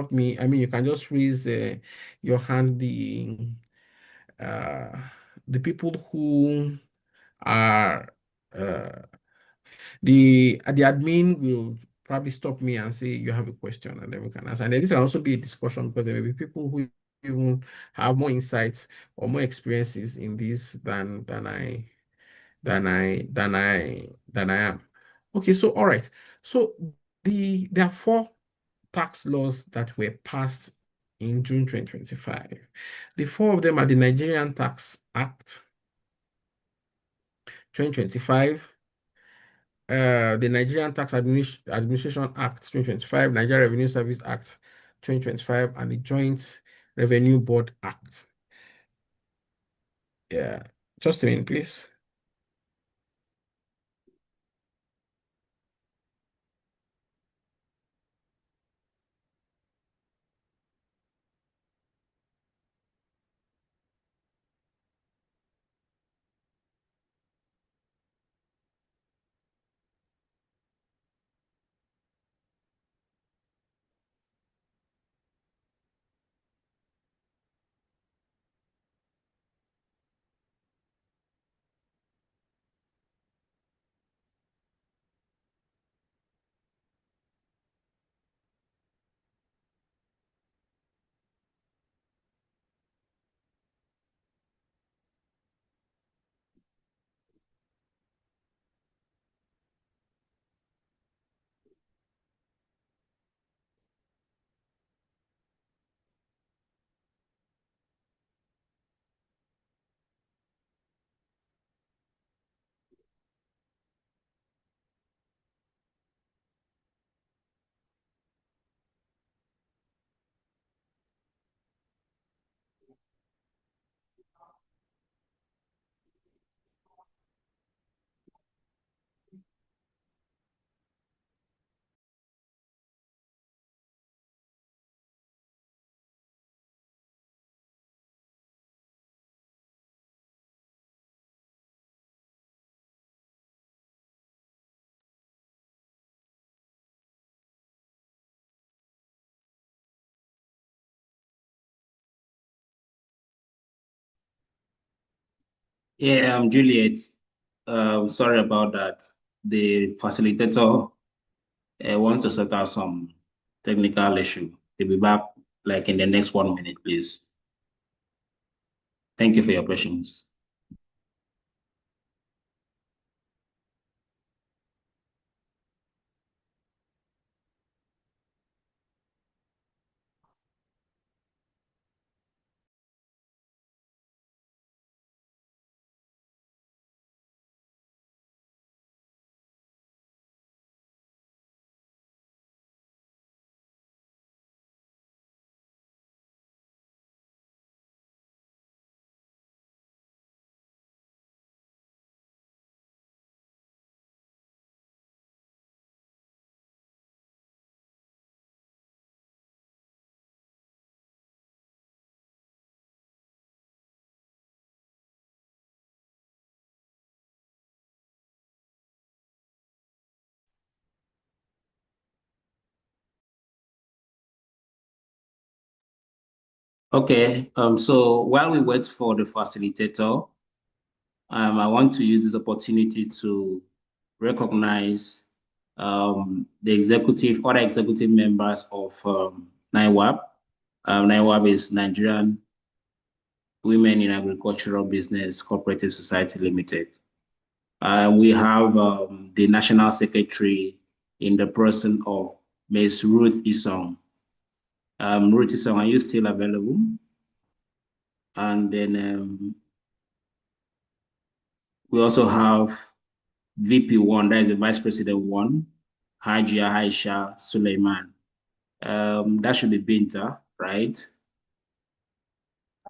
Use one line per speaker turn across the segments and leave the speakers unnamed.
interrupt me, I mean, you can just raise your hand. The people who are the admin will probably stop me and say you have a question, and then we can answer. And then this can also be a discussion because there may be people who even have more insights or more experiences in this than I am. Okay, so all right. So there are four tax laws that were passed in June 2025. The four of them are the Nigerian Tax Act 2025, the Nigerian Tax Administration Act 2025, Nigeria Revenue Service Act 2025, and the Joint Revenue Board Act. Yeah, just a minute, please.
Yeah, Juliet. Sorry about that. The facilitator wants to sort out some technical issue. They'll be back like in the next 1 minute, please. Thank you for your patience. Okay, so while we wait for the facilitator, I want to use this opportunity to recognize the other executive members of NIWAB. NIWAB is Nigerian Women in Agricultural Business Cooperative Society Limited. We have the National Secretary in the person of Ms. Ruth Isong. Ruth Isong, are you still available? And then we also have VP1, that is the Vice President 1, Hajia Aisha Suleiman. That should be Binta, right?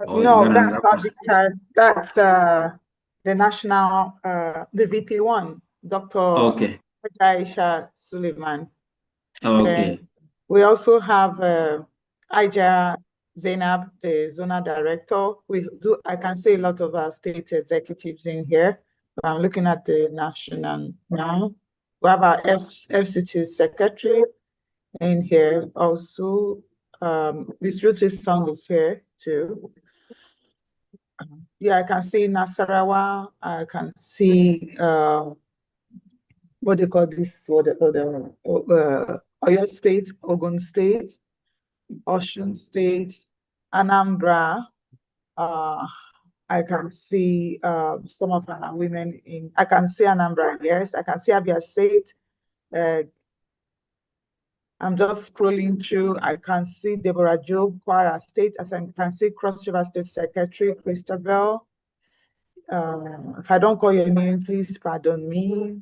Or no, that's not Binta. That's the national, the VP1, Dr.
Okay.
Aisha Suleiman.
Okay.
And we also have Aija Zainab, the zonal director. I can see a lot of our state executives in here. I'm looking at the national now. We have our FCT secretary in here also. Miss Ruthie's song is here too. Yeah, I can see Nasarawa. I can see what they call this? Oyo State, Ogun State, Osun State, Anambra. I can see some of our women in. I can see Anambra. Yes, I can see Abia State. I'm just scrolling through. I can see Deborah Job, Kwara State. As I can see Cross River State Secretary Christabel. If I don't call your name, please pardon me.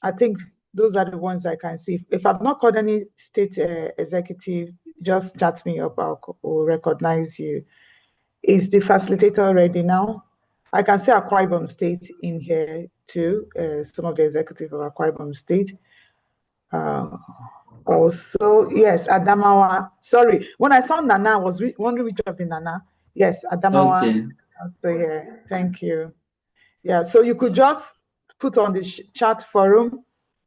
I think those are the ones I can see. If I've not called any state executive, just chat me up. I'll recognize you. Is the facilitator ready now? I can see Akwa Ibom State in here too. Some of the executive of Akwa Ibom State. Also, yes, Adamawa. Sorry, when I saw Nana, I was wondering which of the Nana. Yes, Adamawa
Okay.
is also here. Thank you. Yeah, so you could just put on the chat forum.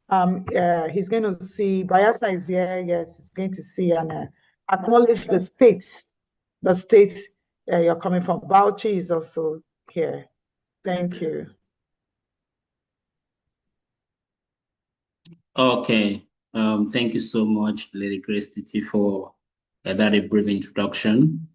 He's going to see, Bayasa is here. Yes, he's going to see and acknowledge the state you're coming from. Bauchi is also here. Thank you.
Okay. Thank you so much, Lady Grace Titi, for that a brief introduction.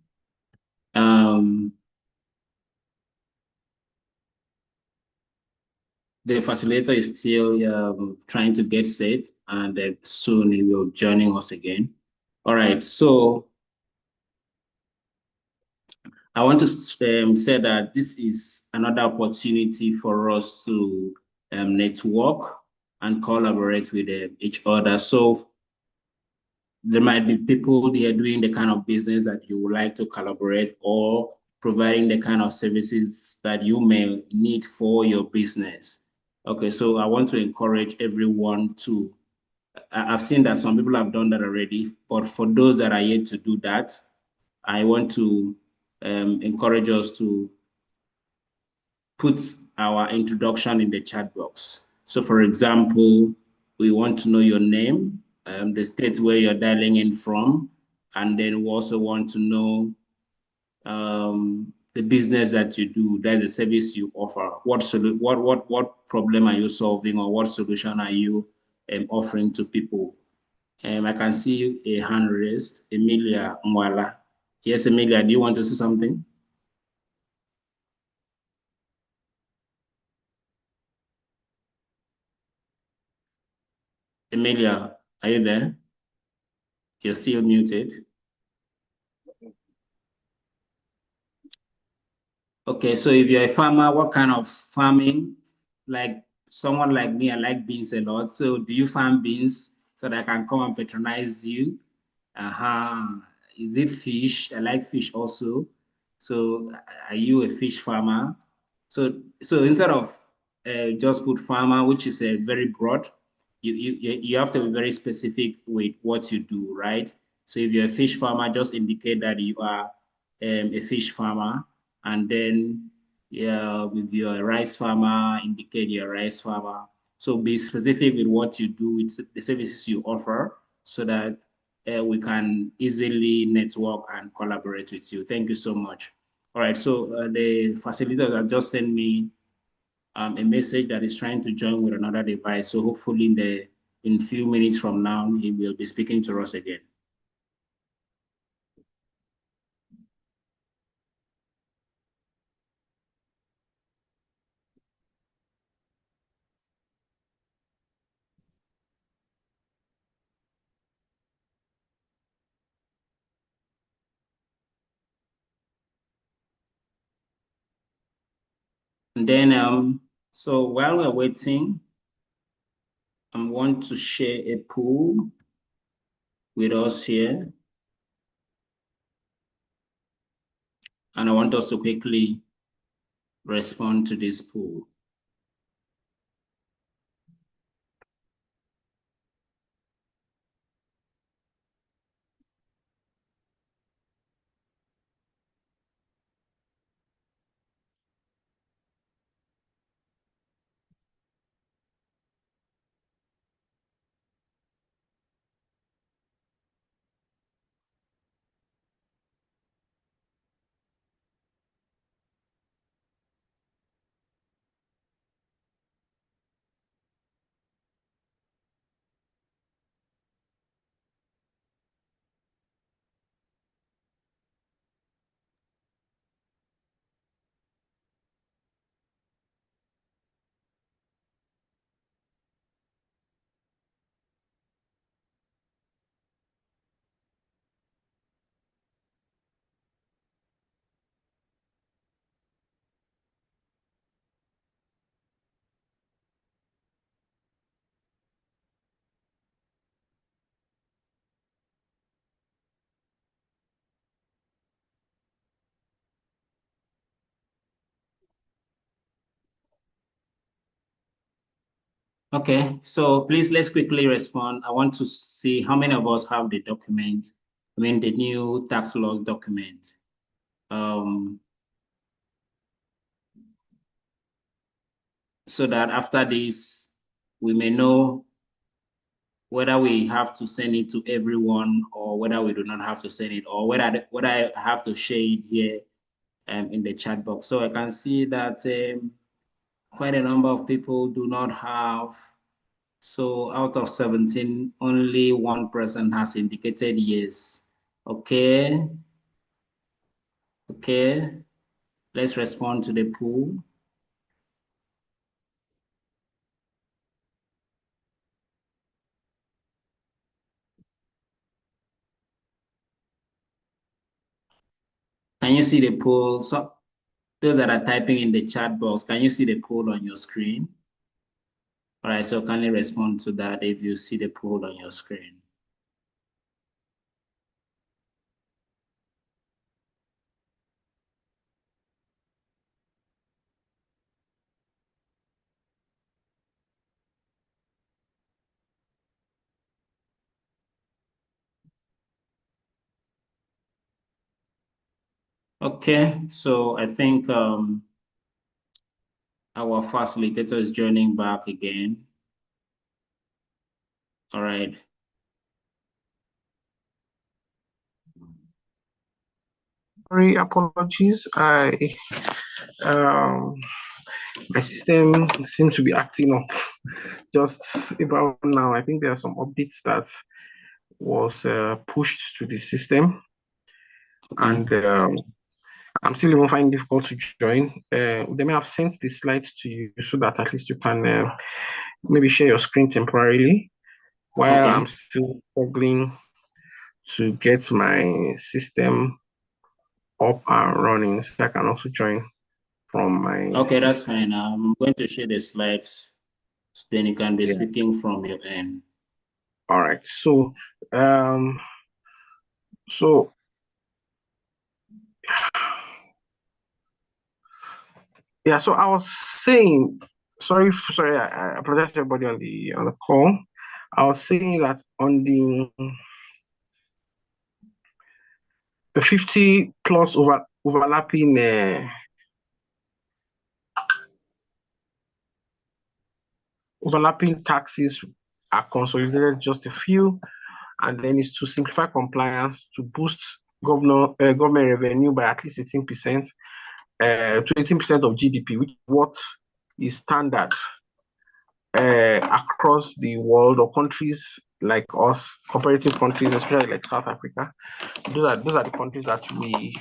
The facilitator is still trying to get set, and soon he will joining us again. All right. So I want to say that this is another opportunity for us to network and collaborate with each other. So there might be people here doing the kind of business that you would like to collaborate or providing the kind of services that you may need for your business. Okay, so I want to encourage everyone to, I've seen that some people have done that already, but for those that are yet to do that, I want to encourage us to put our introduction in the chat box. So for example, we want to know your name, the state where you're dialing in from, and then we also want to know the business that you do, that's the service you offer. What problem are you solving, or what solution are you offering to people? I can see a hand raised, Emilia Mwala. Yes, Emilia, do you want to say something? Emilia, are you there? You're still muted. Okay, so if you're a farmer, what kind of farming? Like someone like me, I like beans a lot. So do you farm beans so that I can come and patronize you? Uh-huh. Is it fish? I like fish also. So are you a fish farmer? So instead of just put farmer, which is a very broad, you have to be very specific with what you do, right? So if you're a fish farmer, just indicate that you are a fish farmer, and then yeah, with your rice farmer, indicate your rice farmer. So be specific with what you do, with the services you offer, so that we can easily network and collaborate with you. Thank you so much. All right, so the facilitator has just sent me a message that is trying to join with another device. So hopefully in few minutes from now, he will be speaking to us again. And then, so while we're waiting, I want to share a pool with us here. And I want us to quickly respond to this pool. Okay, so please let's quickly respond. I want to see how many of us have the document, the new tax laws document. So that after this, we may know whether we have to send it to everyone or whether we do not have to send it, or whether I have to share it here in the chat box. So I can see that quite a number of people do not have. So out of 17, only one person has indicated yes. Okay. Okay. Let's respond to the poll. Can you see the poll? So those that are typing in the chat box, can you see the poll on your screen? All right, so kindly respond to that if you see the poll on your screen. Okay, so I think our facilitator is joining back again. All right.
Sorry, apologies. My system seems to be acting up just about now. I think there are some updates that was pushed to the system, and I'm still even finding it difficult to join. They may have sent the slides to you so that at least you can maybe share your screen temporarily while
Okay.
I'm still struggling to get my system up and running, so I can also join from my
Okay, that's
system.
fine. I'm going to share the slides, so then you can be speaking from your end.
All right. So, so yeah. So I was saying, sorry, I apologize to everybody on the call. I was saying that on the 50 plus overlapping taxes are consolidated, just a few, and then it's to simplify compliance to boost government revenue by at least 18%, to 18% of GDP, which is what is standard across the world, or countries like us, cooperative countries, especially like South Africa. Those are the countries that we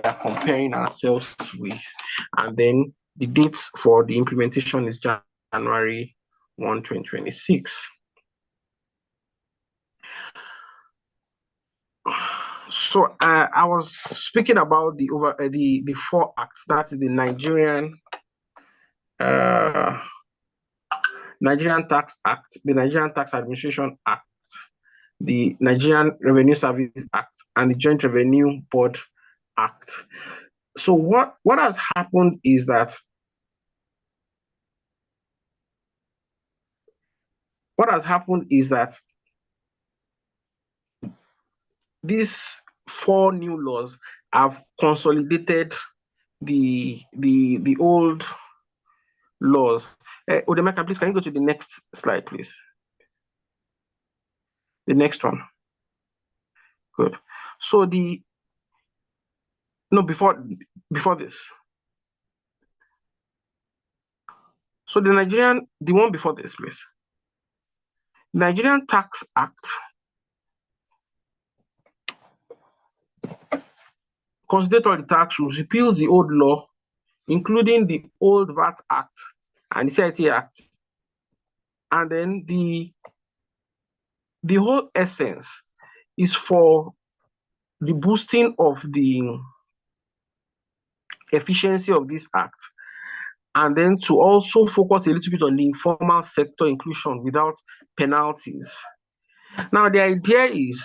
are comparing ourselves with. And then the dates for the implementation is January 1, 2026. So I was speaking about the four acts. That's the Nigerian Tax Act, the Nigerian Tax Administration Act, the Nigerian Revenue Service Act, and the Joint Revenue Board Act. So what has happened is that these four new laws have consolidated the old laws. Odemeka, please, can you go to the next slide, please? The next one. Good. So before this. So the one before this, please. Nigerian Tax Act consolidates all the tax rules, repeals the old law, including the old VAT Act and the CIT Act. And then the whole essence is for the boosting of the efficiency of this act, and then to also focus a little bit on the informal sector inclusion without penalties. Now, the idea is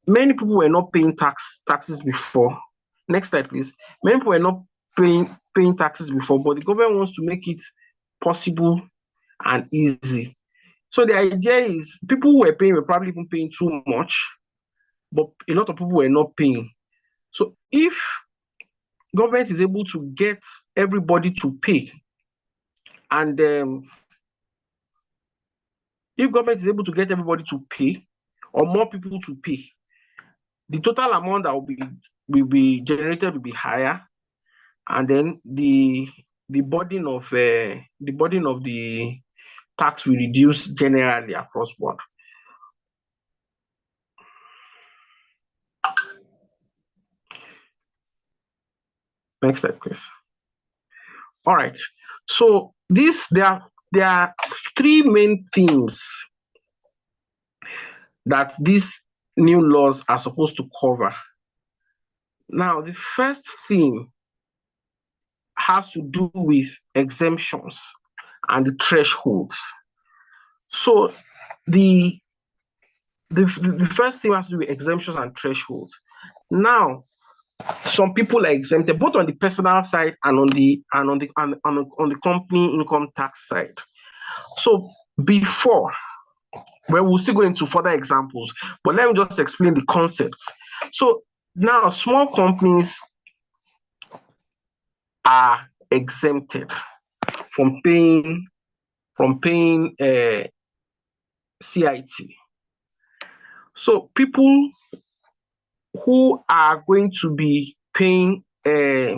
many people were not paying taxes before. Next slide, please. Many people were not paying taxes before, but the government wants to make it possible and easy. So the idea is people who were paying were probably even paying too much, but a lot of people were not paying. So if government is able to get everybody to pay, and if government is able to get everybody to pay, or more people to pay, the total amount that will be generated will be higher, and then the burden of the tax will reduce generally across board. Next slide, please. All right. So there are three main themes that these new laws are supposed to cover. Now, the first theme has to do with exemptions and the thresholds. So the first thing has to do with exemptions and thresholds. Now, some people are exempted both on the personal side and on the company income tax side. So before, well, we'll still go into further examples, but let me just explain the concepts. So now small companies are exempted from paying CIT. So people who are going to be paying okay,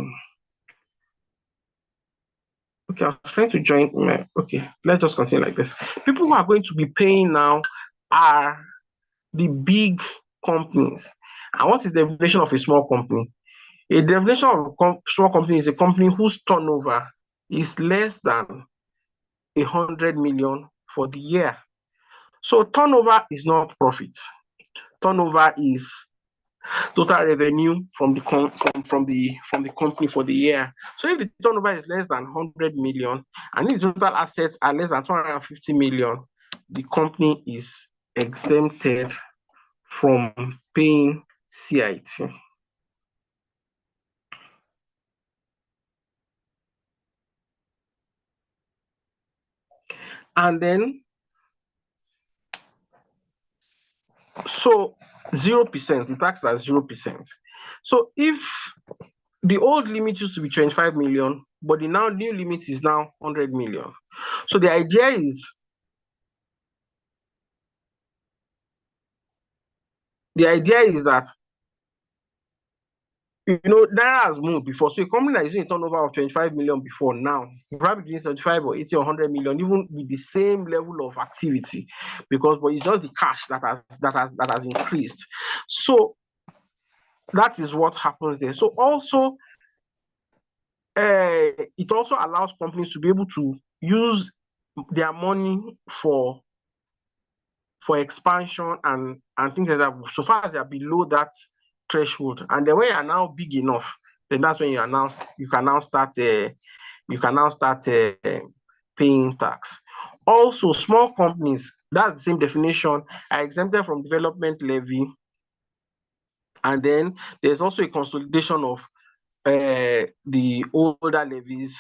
I was trying to join my, okay, let's just continue like this. People who are going to be paying now are the big companies. And what is the definition of a small company? A definition of a small company is a company whose turnover is less than 100 million for the year. So turnover is not profit. Turnover is total revenue from the company for the year. So if the turnover is less than 100 million and if the total assets are less than 250 million, the company is exempted from paying CIT. And then, so 0%, the tax is 0%. So if the old limit used to be 25 million, but the now new limit is now 100 million. So the idea is that, Naira has moved before. So a company that is doing a turnover of 25 million before now, probably doing 75 or 80 or 100 million, even with the same level of activity, but it's just the cash that has increased. So that is what happens there. So also, it also allows companies to be able to use their money for expansion and things like that, so far as they are below that threshold. And then when you are now big enough, then that's when you can now start paying tax. Also, small companies, that's the same definition, are exempted from development levy. And then there's also a consolidation of the older levies,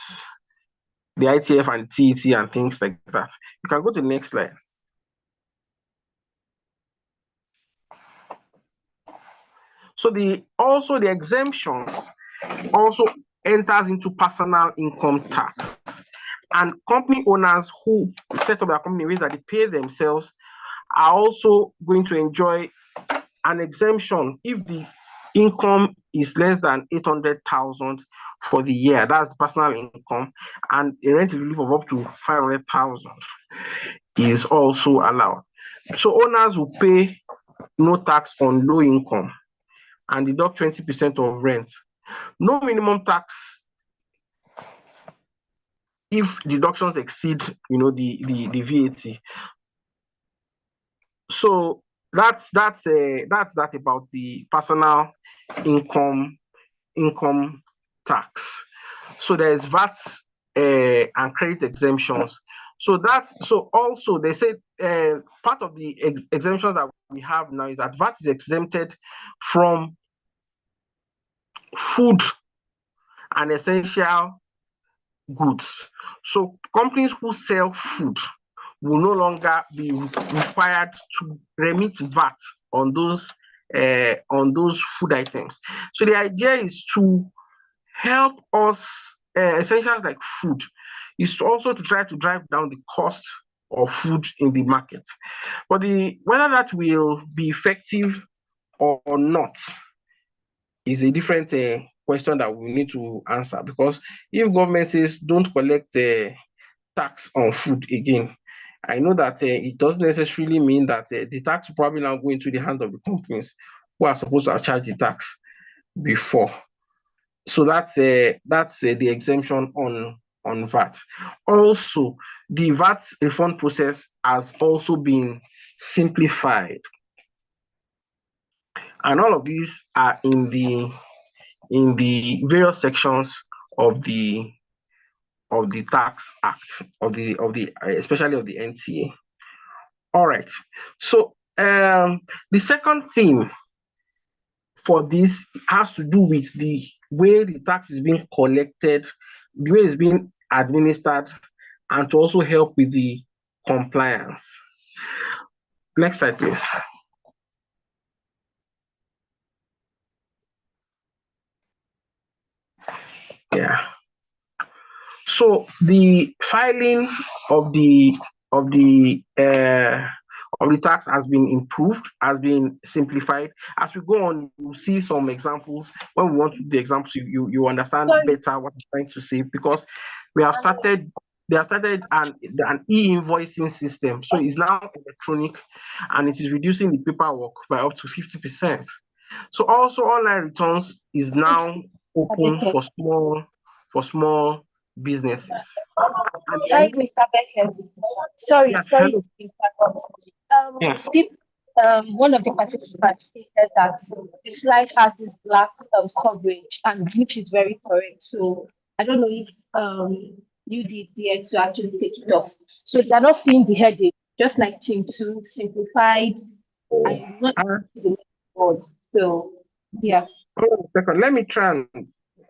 the ITF and TET and things like that. You can go to the next slide. So the exemptions also enters into personal income tax. And company owners who set up their company in ways that they pay themselves are also going to enjoy an exemption if the income is less than 800,000 for the year. That's personal income, and a rent relief of up to 500,000 is also allowed. So owners will pay no tax on low income and deduct 20% of rent. No minimum tax if deductions exceed, the VAT. So that's that about the personal income tax. So there's VAT and credit exemptions. So also they say part of the exemptions that we have now is that VAT is exempted from food and essential goods. So companies who sell food will no longer be required to remit VAT on those food items. So the idea is to help us, essentials like food, is to also to try to drive down the cost of food in the market. But whether that will be effective or not is a different question that we need to answer, because if government says don't collect tax on food again, I know that it doesn't necessarily mean that the tax will probably now go into the hands of the companies who are supposed to have charged the tax before. So that's the exemption on VAT. Also, the VAT refund process has also been simplified, and all of these are in the various sections of the Tax Act, especially of the NTA. All right. So the second theme for this has to do with the way the tax is being collected, the way it's being administered, and to also help with the compliance. Next slide, please. Yeah. So the filing of the tax has been improved, has been simplified. As we go on, you'll see some examples. When we want to do the examples, you understand better what I'm trying to say, because they have started an e-invoicing system. So it's now electronic, and it is reducing the paperwork by up to 50%. So also online returns is now open for small businesses.
Hi, Mr. Becker. Sorry
Yes,
to
hello.
interrupt.
Yes.
One of the participants stated that the slide has this black coverage, and which is very correct. So I don't know if you did there to actually take it off. So they are not seeing the heading, just like Team 2, simplified. I'm not the next word. So yeah.
Hold on a second. Let me try and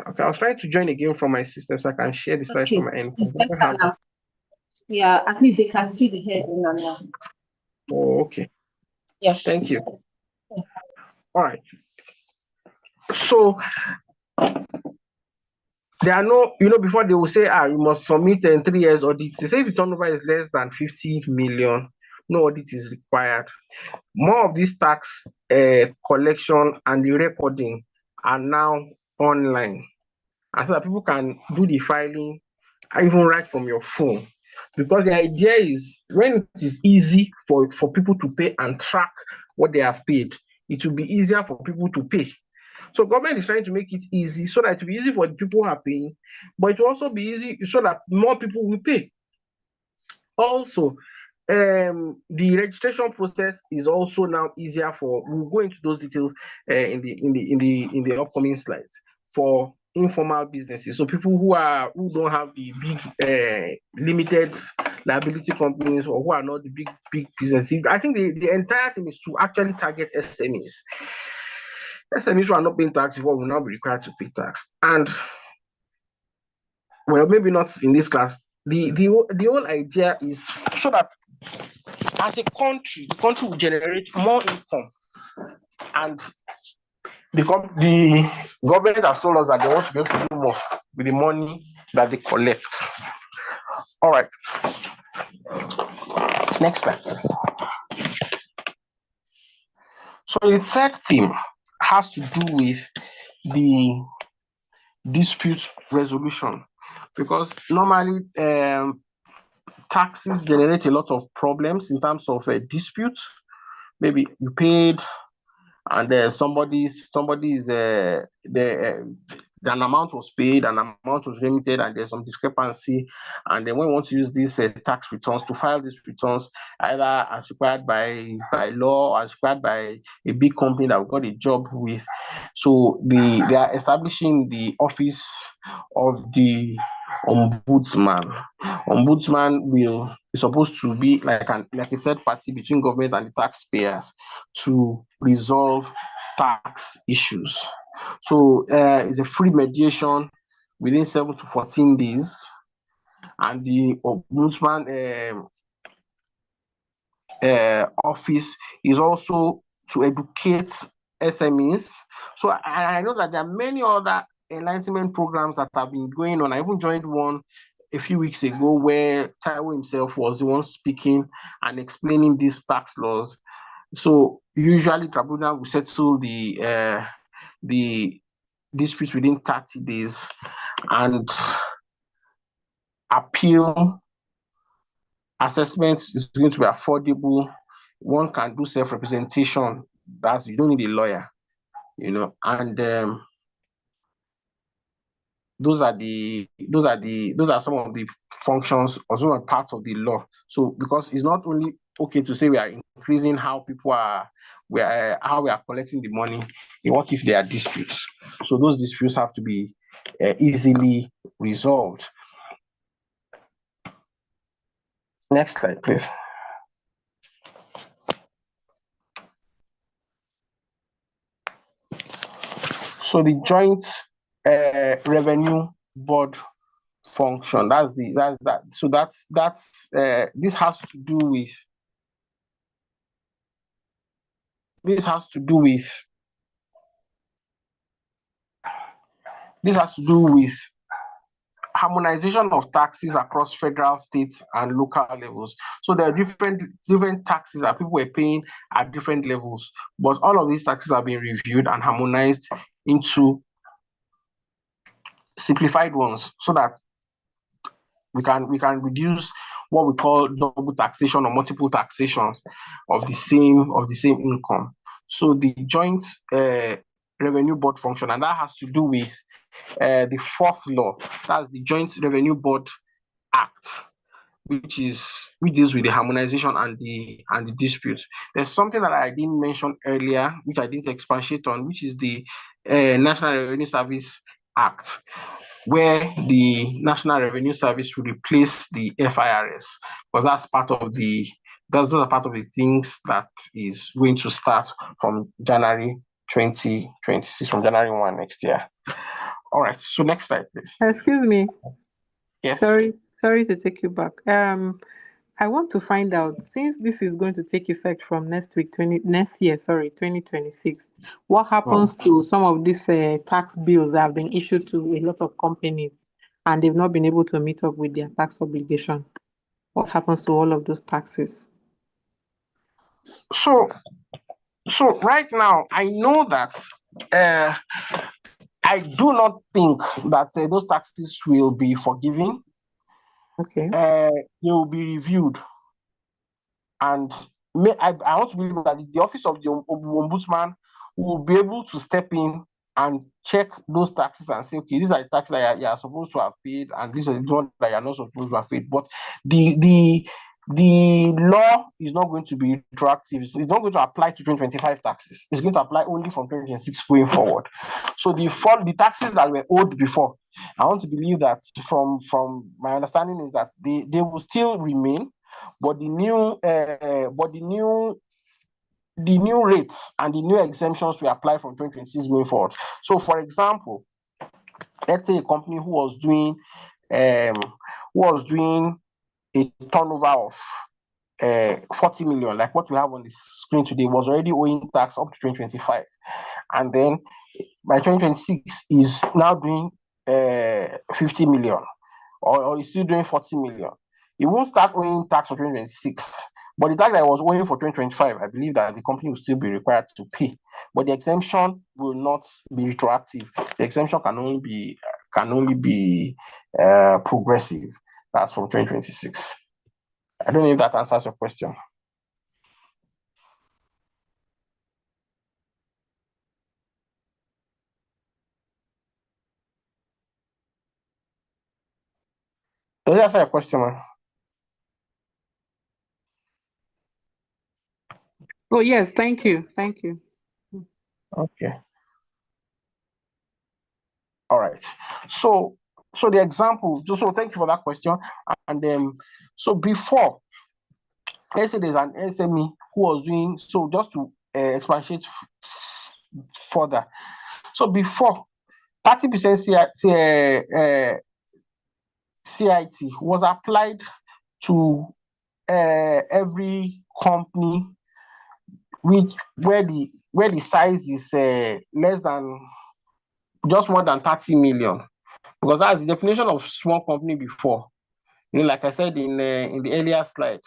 okay, I was trying to join again from my system so I can share the slide from my end.
It's better now. Yeah, at least they can see the heading now.
Oh, okay.
Yes.
Thank you. All right. So there are no, before they will say, you must submit in 3 years audit. They say if the turnover is less than 50 million, no audit is required. More of this tax collection and the recording are now online, and so that people can do the filing even right from your phone. Because the idea is, when it is easy for people to pay and track what they have paid, it will be easier for people to pay. So government is trying to make it easy so that it will be easy for the people who are paying, but it will also be easy so that more people will pay. Also, the registration process is also now easier for. We'll go into those details in the upcoming slides, for informal businesses. So people who don't have the big limited liability companies, or who are not the big businesses. I think the entire thing is to actually target SMEs. SMEs who are not paying tax before will now be required to pay tax. And well, maybe not in this class. The whole idea is so that as a country, the country will generate more income, and the government has told us that they want to be able to do more with the money that they collect. All right. Next slide, please. So the third theme has to do with the dispute resolution, because normally taxes generate a lot of problems in terms of a dispute. Maybe you paid, and then somebody is an amount was paid, an amount was remitted, and there's some discrepancy. And then when we want to use these tax returns to file these returns, either as required by law or as required by a big company that we got a job with, so they are establishing the office of the ombudsman. Ombudsman is supposed to be like a third party between government and the taxpayers to resolve tax issues. So it's a free mediation within 7 to 14 days, and the ombudsman office is also to educate SMEs. So I know that there are many other enlightenment programs that have been going on. I even joined one a few weeks ago where Taiwo himself was the one speaking and explaining these tax laws. So usually tribunal will settle the dispute within 30 days and appeal assessment is going to be affordable. One can do self-representation. That's, you don't need a lawyer, and those are some of the functions or some of parts of the law. So because it's not only okay to say we are increasing how people are, how we are collecting the money. What if there are disputes? So those disputes have to be easily resolved. Next slide, please. So the joint revenue board function, this has to do with harmonization of taxes across federal, state, and local levels. So there are different taxes that people were paying at different levels, but all of these taxes are being reviewed and harmonized into simplified ones so that we can reduce what we call double taxation or multiple taxations of the same income. So the joint revenue board function, and that has to do with the fourth law, that's the Joint Revenue Board Act, which deals with the harmonization and the disputes. There's something that I didn't mention earlier, which I didn't expatiate on, which is the National Revenue Service Act, where the National Revenue Service will replace the FIRS, because those are part of the things that is going to start from January 2026, from January 1 next year. All right, so next slide, please.
Excuse me.
Yes.
Sorry to take you back. I want to find out, since this is going to take effect from next year, 2026, what happens to some of these tax bills that have been issued to a lot of companies and they've not been able to meet up with their tax obligation? What happens to all of those taxes?
So right now, I know that I do not think that those taxes will be forgiven.
Okay.
They will be reviewed. And I want to believe that the office of the ombudsman will be able to step in and check those taxes and say, okay, these are the taxes that you are supposed to have paid, and these are the ones that you are not supposed to have paid. But the law is not going to be retroactive. It's not going to apply to 2025 taxes. It's going to apply only from 2026 going forward. So the taxes that were owed before, I want to believe that from my understanding is that they will still remain, but the new rates and the new exemptions will apply from 2026 going forward. So, for example, let's say a company who was doing a turnover of 40 million, like what we have on the screen today, was already owing tax up to 2025, and then by 2026 is now doing 50 million, or is still doing 40 million. It won't start owing tax for 2026, but the tax that was owing for 2025, I believe that the company will still be required to pay, but the exemption will not be retroactive. The exemption can only be progressive. That's from 2026. I don't know if that answers your question. Does that answer your question, man?
Oh, yes, thank you.
Okay. All right. So the example, so thank you for that question. And so before, let's say there's an SME who was doing, so just to expatiate further. So before, 30% CIT was applied to every company where the size is less than just more than 30 million, because that's the definition of small company before. Like I said in the earlier slide,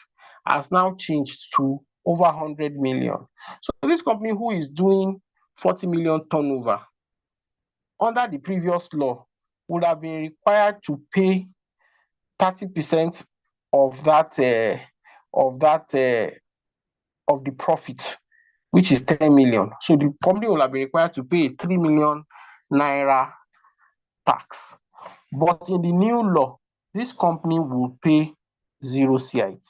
has now changed to over 100 million. So this company who is doing 40 million turnover under the previous law would have been required to pay 30% of that of the profit, which is 10 million. So the company will have been required to pay 3 million naira tax. But in the new law, this company will pay 0 CIT.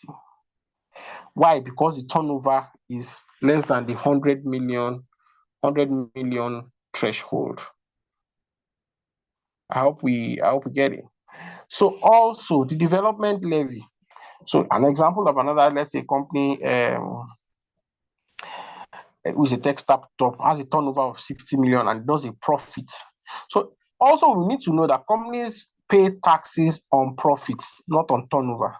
Why? Because the turnover is less than the 100 million threshold. I hope we get it. So also the development levy. So an example of another, let's say, company who is a tech startup has a turnover of 60 million and does a profit. So also we need to know that companies pay taxes on profits, not on turnover.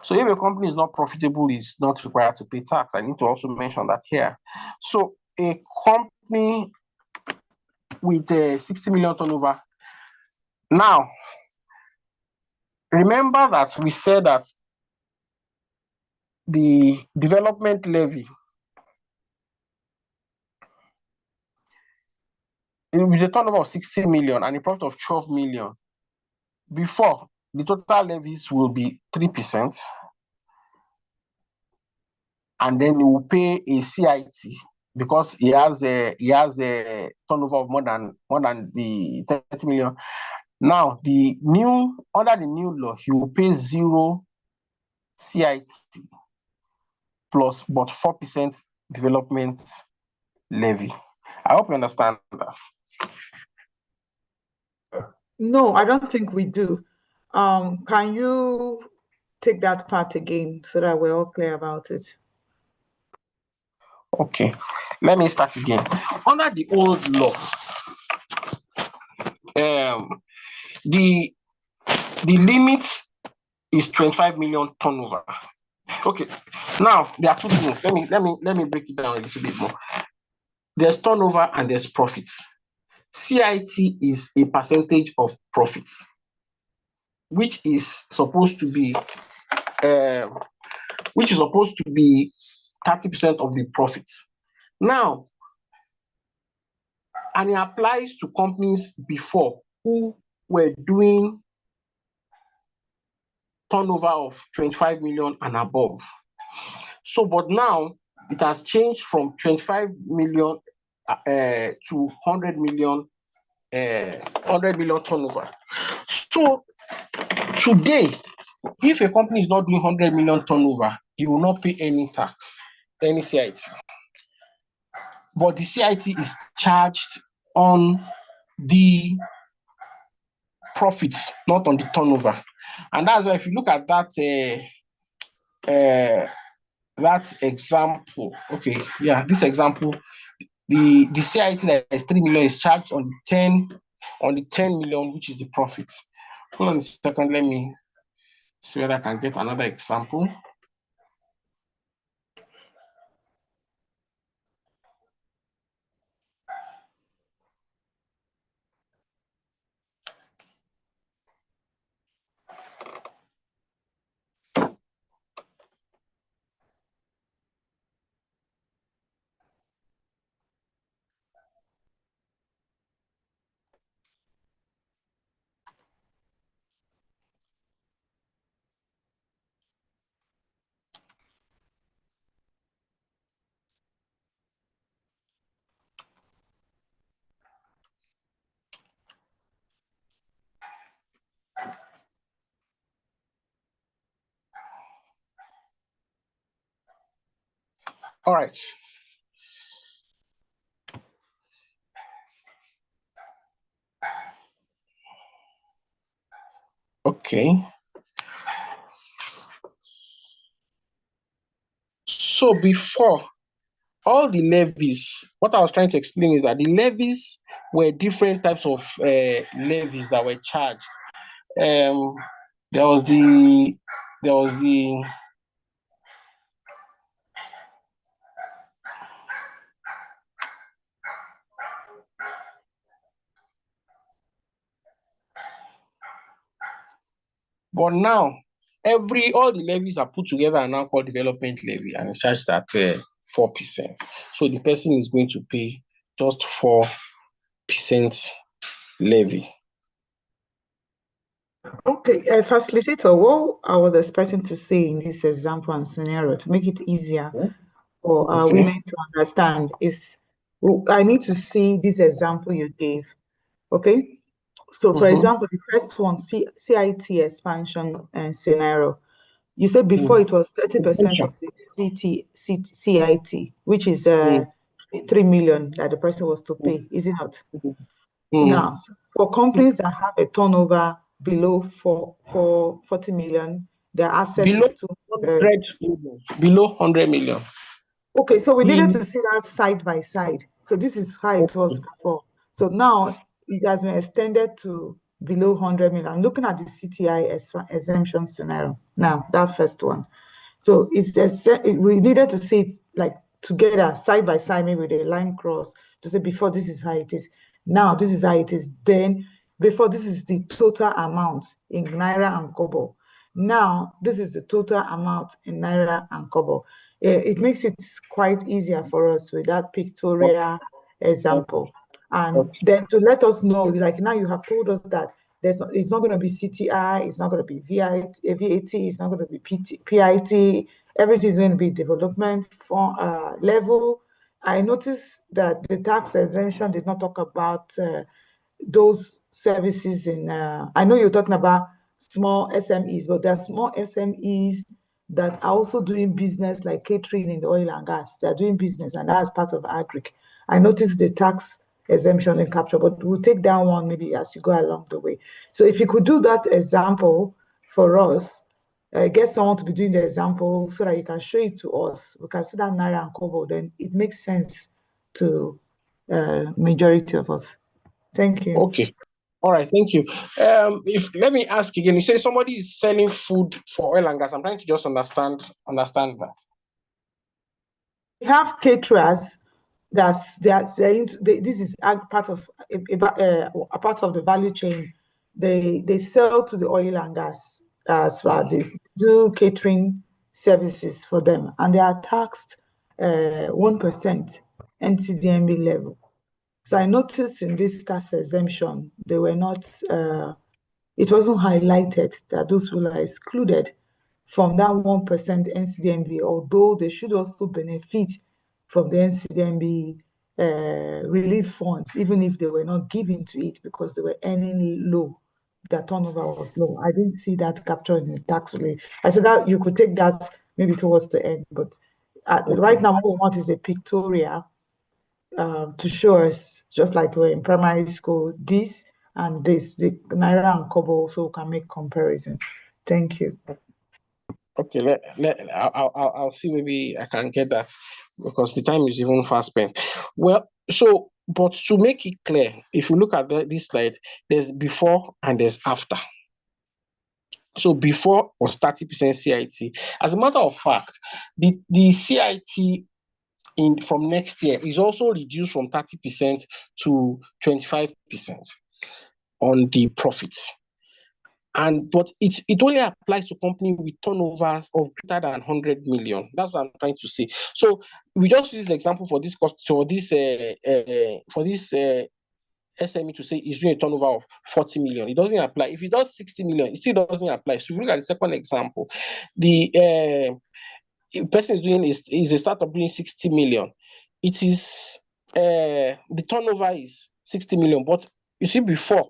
So if a company is not profitable, it's not required to pay tax. I need to also mention that here. So a company with a 60 million turnover. Now, remember that we said that the development levy with a turnover of 60 million and a profit of 12 million, before the total levies will be 3%, and then he will pay a CIT because he has a turnover of more than the 30 million. Now under the new law, he will pay 0 CIT plus but 4% development levy. I hope you understand that.
No, I don't think we do. Can you take that part again so that we're all clear about it?
Okay, let me start again. Under the old law, the limit is 25 million turnover. Okay, now there are two things. Let me break it down a little bit more. There's turnover and there's profits. CIT is a percentage of profits, which is supposed to be 30% of the profits. Now, and it applies to companies before who were doing turnover of 25 million and above. So, but now it has changed from 25 million to 100 million turnover. So today, if a company is not doing 100 million turnover, it will not pay any tax, any CIT. But the CIT is charged on the profits, not on the turnover. And that's why if you look at that example, okay, yeah, this example, the CIT that is 3 million is charged on the 10 million, which is the profits. Hold on a second, let me see whether I can get another example. All right. Okay. So before, all the levies, what I was trying to explain is that the levies were different types of levies that were charged. There was the But now, all the levies are put together and now called development levy and it's charged at 4%. So the person is going to pay just 4% levy.
Okay, facilitator, what I was expecting to see in this example and scenario to make it easier for
Okay.
women to understand is I need to see this example you gave. Okay, so for example, the first one, CIT expansion and scenario. You said before it was 30% of the CIT, which is 3 million that the person was to pay, is it not? Now, for companies that have a turnover below 40 million, their asset
Below
is
100 million. Below 100 million.
Okay, so we needed to see that side by side. So this is how it was before. So now it has been extended to below 100 million. I'm looking at the CTI exemption scenario. Now, that first one. So we needed to see it like together, side by side, maybe with a line cross to say before this is how it is. Now this is how it is. Then before this is the total amount in Naira and Kobo. Now this is the total amount in Naira and Kobo. It makes it quite easier for us with that pictorial example. And then to let us know, like now you have told us that it's not going to be CTI, it's not going to be VAT, it's not going to be PIT, everything is going to be development level. I noticed that the tax exemption did not talk about those services I know you're talking about small SMEs, but there are small SMEs that are also doing business like catering in the oil and gas. They're doing business and that's part of agric. I noticed the tax exemption and capture, but we'll take that one maybe as you go along the way. So if you could do that example for us, get someone to be doing the example so that you can show it to us. We can see that Naira and Kobo, then it makes sense to majority of us. Thank you.
Okay. All right, thank you. Let me ask again. You say somebody is selling food for oil and gas. I'm trying to just understand that.
We have caterers this is part of a part of the value chain. They sell to the oil and gas as far as they do catering services for them, and they are taxed 1% NCDMB level. So I noticed in this tax exemption, they were not, it wasn't highlighted that those people are excluded from that 1% NCDMB, although they should also benefit from the NCDMB relief funds, even if they were not given to it because they were earning low. Their turnover was low. I didn't see that captured in the tax relief. I said that you could take that maybe towards the end, but right now what we want is a pictorial to show us, just like we're in primary school, this and this, the Naira and Kobo, so we can make comparison. Thank you.
Okay, I'll see, maybe I can get that because the time is even fast spent. Well, so, but to make it clear, if you look at this slide, there's before and there's after. So before was 30% CIT. As a matter of fact, the CIT from next year is also reduced from 30% to 25% on the profits. But it only applies to companies with turnovers of greater than 100 million. That's what I'm trying to say. So we just use the example for this SME to say is doing a turnover of 40 million. It doesn't apply. If it does 60 million, it still doesn't apply. So if you look at the second example, the person is a startup doing 60 million. It is the turnover is 60 million, but you see before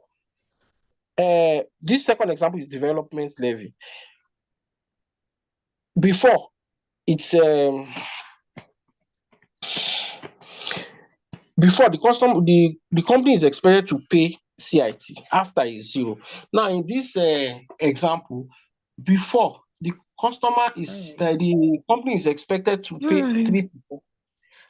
this second example is development levy. Before it's before the company is expected to pay CIT, after is zero. Now in this example, before the company is expected to pay 3%,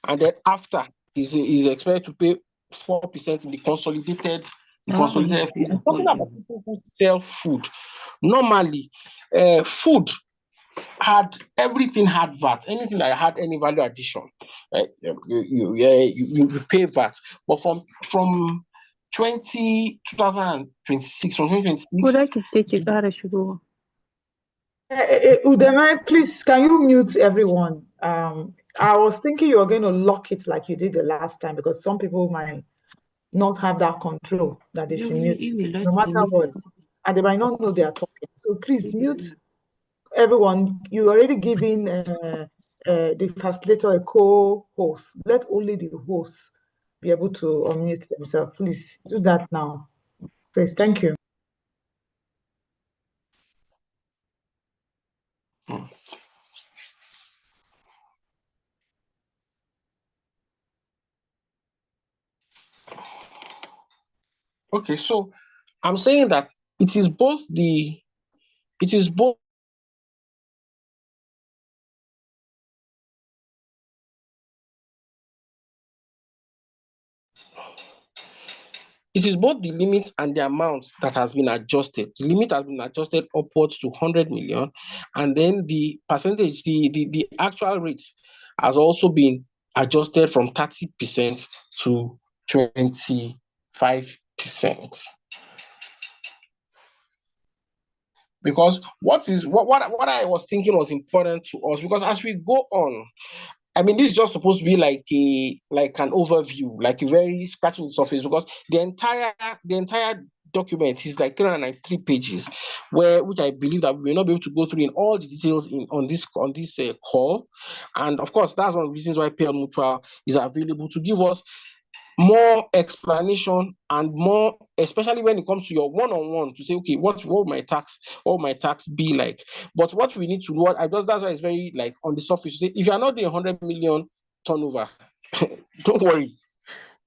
and then after is expected to pay 4% in the consolidated. I'm talking about people who sell food. Normally, food everything had VAT. Anything that had any value addition, you pay VAT. But from 2026, from 2026,
Udeme, please, can you mute everyone? I was thinking you were going to lock it like you did the last time because some people might not have that control that they should mute no matter what, and they might not know they are talking. So please mute everyone. You already given the facilitator a co-host. Let only the host be able to unmute themselves. Please do that now. Please, thank you.
Okay, so I'm saying that it is both the it is both it is both the limit and the amount that has been adjusted. The limit has been adjusted upwards to 100 million, and then the percentage, the actual rate has also been adjusted from 30% to 25%. Because what I was thinking was important to us, because as we go on, I mean, this is just supposed to be like an overview, like a very scratching the surface, because the entire document is like 393 pages, which I believe that we may not be able to go through in all the details on this call. And of course, that's one of the reasons why PL Mutual is available to give us more explanation and more, especially when it comes to your one-on-one, to say, okay, what will my tax be like? But what we need to do, that's why it's very like on the surface. Say, if you are not doing 100 million turnover, don't worry.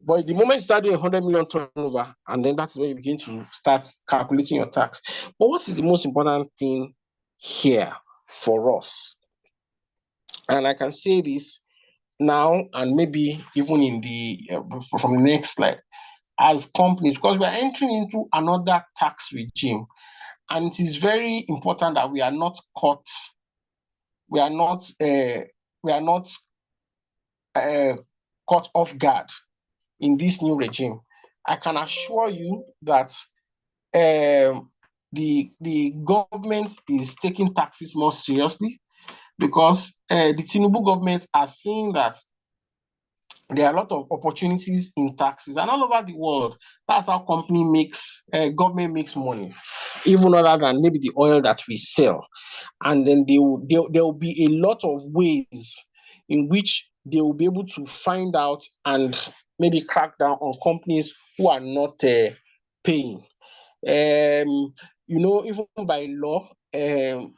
But the moment you start doing 100 million turnover, and then that's when you begin to start calculating your tax. But what is the most important thing here for us? And I can say this now, and maybe even in the from the next slide, as companies, because we are entering into another tax regime, and it is very important that we are not caught, we are not caught off guard in this new regime. I can assure you that the government is taking taxes more seriously, because the Tinubu government are seeing that there are a lot of opportunities in taxes, and all over the world, that's how government makes money, even other than maybe the oil that we sell. And then there will be a lot of ways in which they will be able to find out and maybe crack down on companies who are not paying. Even by law,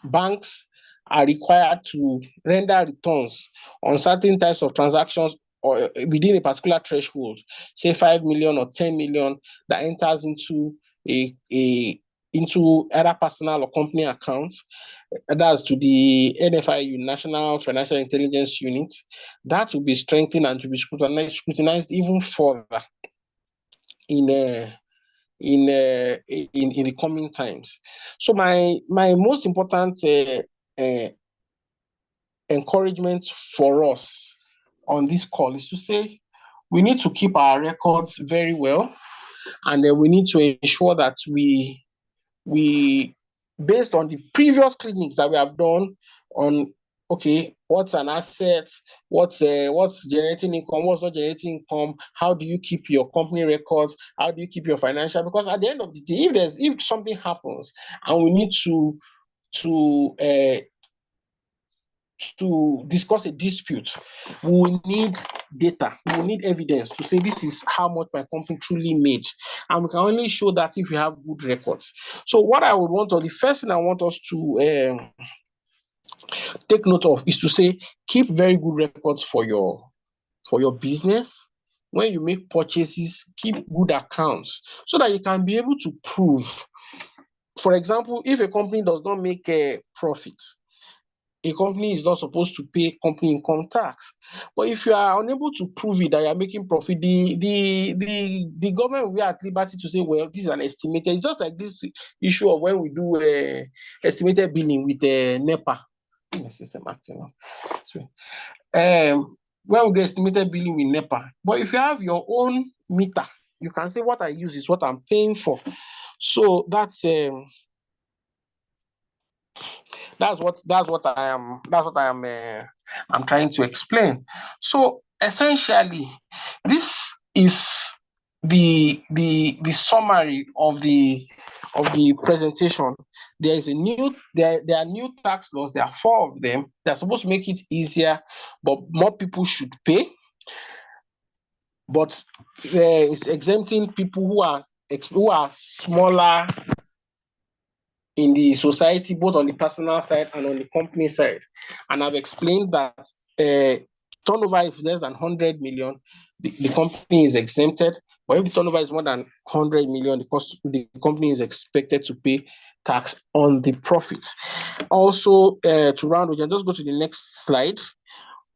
banks are required to render returns on certain types of transactions or within a particular threshold, say 5 million or 10 million, that enters into into either personal or company accounts. That's to the NFIU, National Financial Intelligence Unit. That will be strengthened and to be scrutinized even further in the coming times. So my most important encouragement for us on this call is to say we need to keep our records very well, and then we need to ensure that we based on the previous clinics that we have done on, okay, what's an asset, what's generating income, what's not generating income, how do you keep your company records, how do you keep your financial, because at the end of the day, if something happens and we need to discuss a dispute, we will need data, we will need evidence to say this is how much my company truly made. And we can only show that if we have good records. So what I would want, or the first thing I want us to take note of, is to say, keep very good records for your business. When you make purchases, keep good accounts so that you can be able to prove. For example, if a company does not make a profit, a company is not supposed to pay company income tax. But if you are unable to prove it that you are making profit, the government will be at liberty to say, well, this is an estimated. It's just like this issue of when we do estimated billing with NEPA. The system acting now. When we do estimated billing with NEPA. But if you have your own meter, you can say what I use is what I'm paying for. So that's That's what I am. That's what I am. I'm trying to explain. So essentially, this is the summary of the presentation. There is a new there are new tax laws. There are 4 of them. They're supposed to make it easier, but more people should pay. But it's exempting people who are smaller in the society, both on the personal side and on the company side. And I've explained that turnover is less than 100 million, the company is exempted. But if the turnover is more than 100 million, the company is expected to pay tax on the profits. Also, to round, we can just go to the next slide.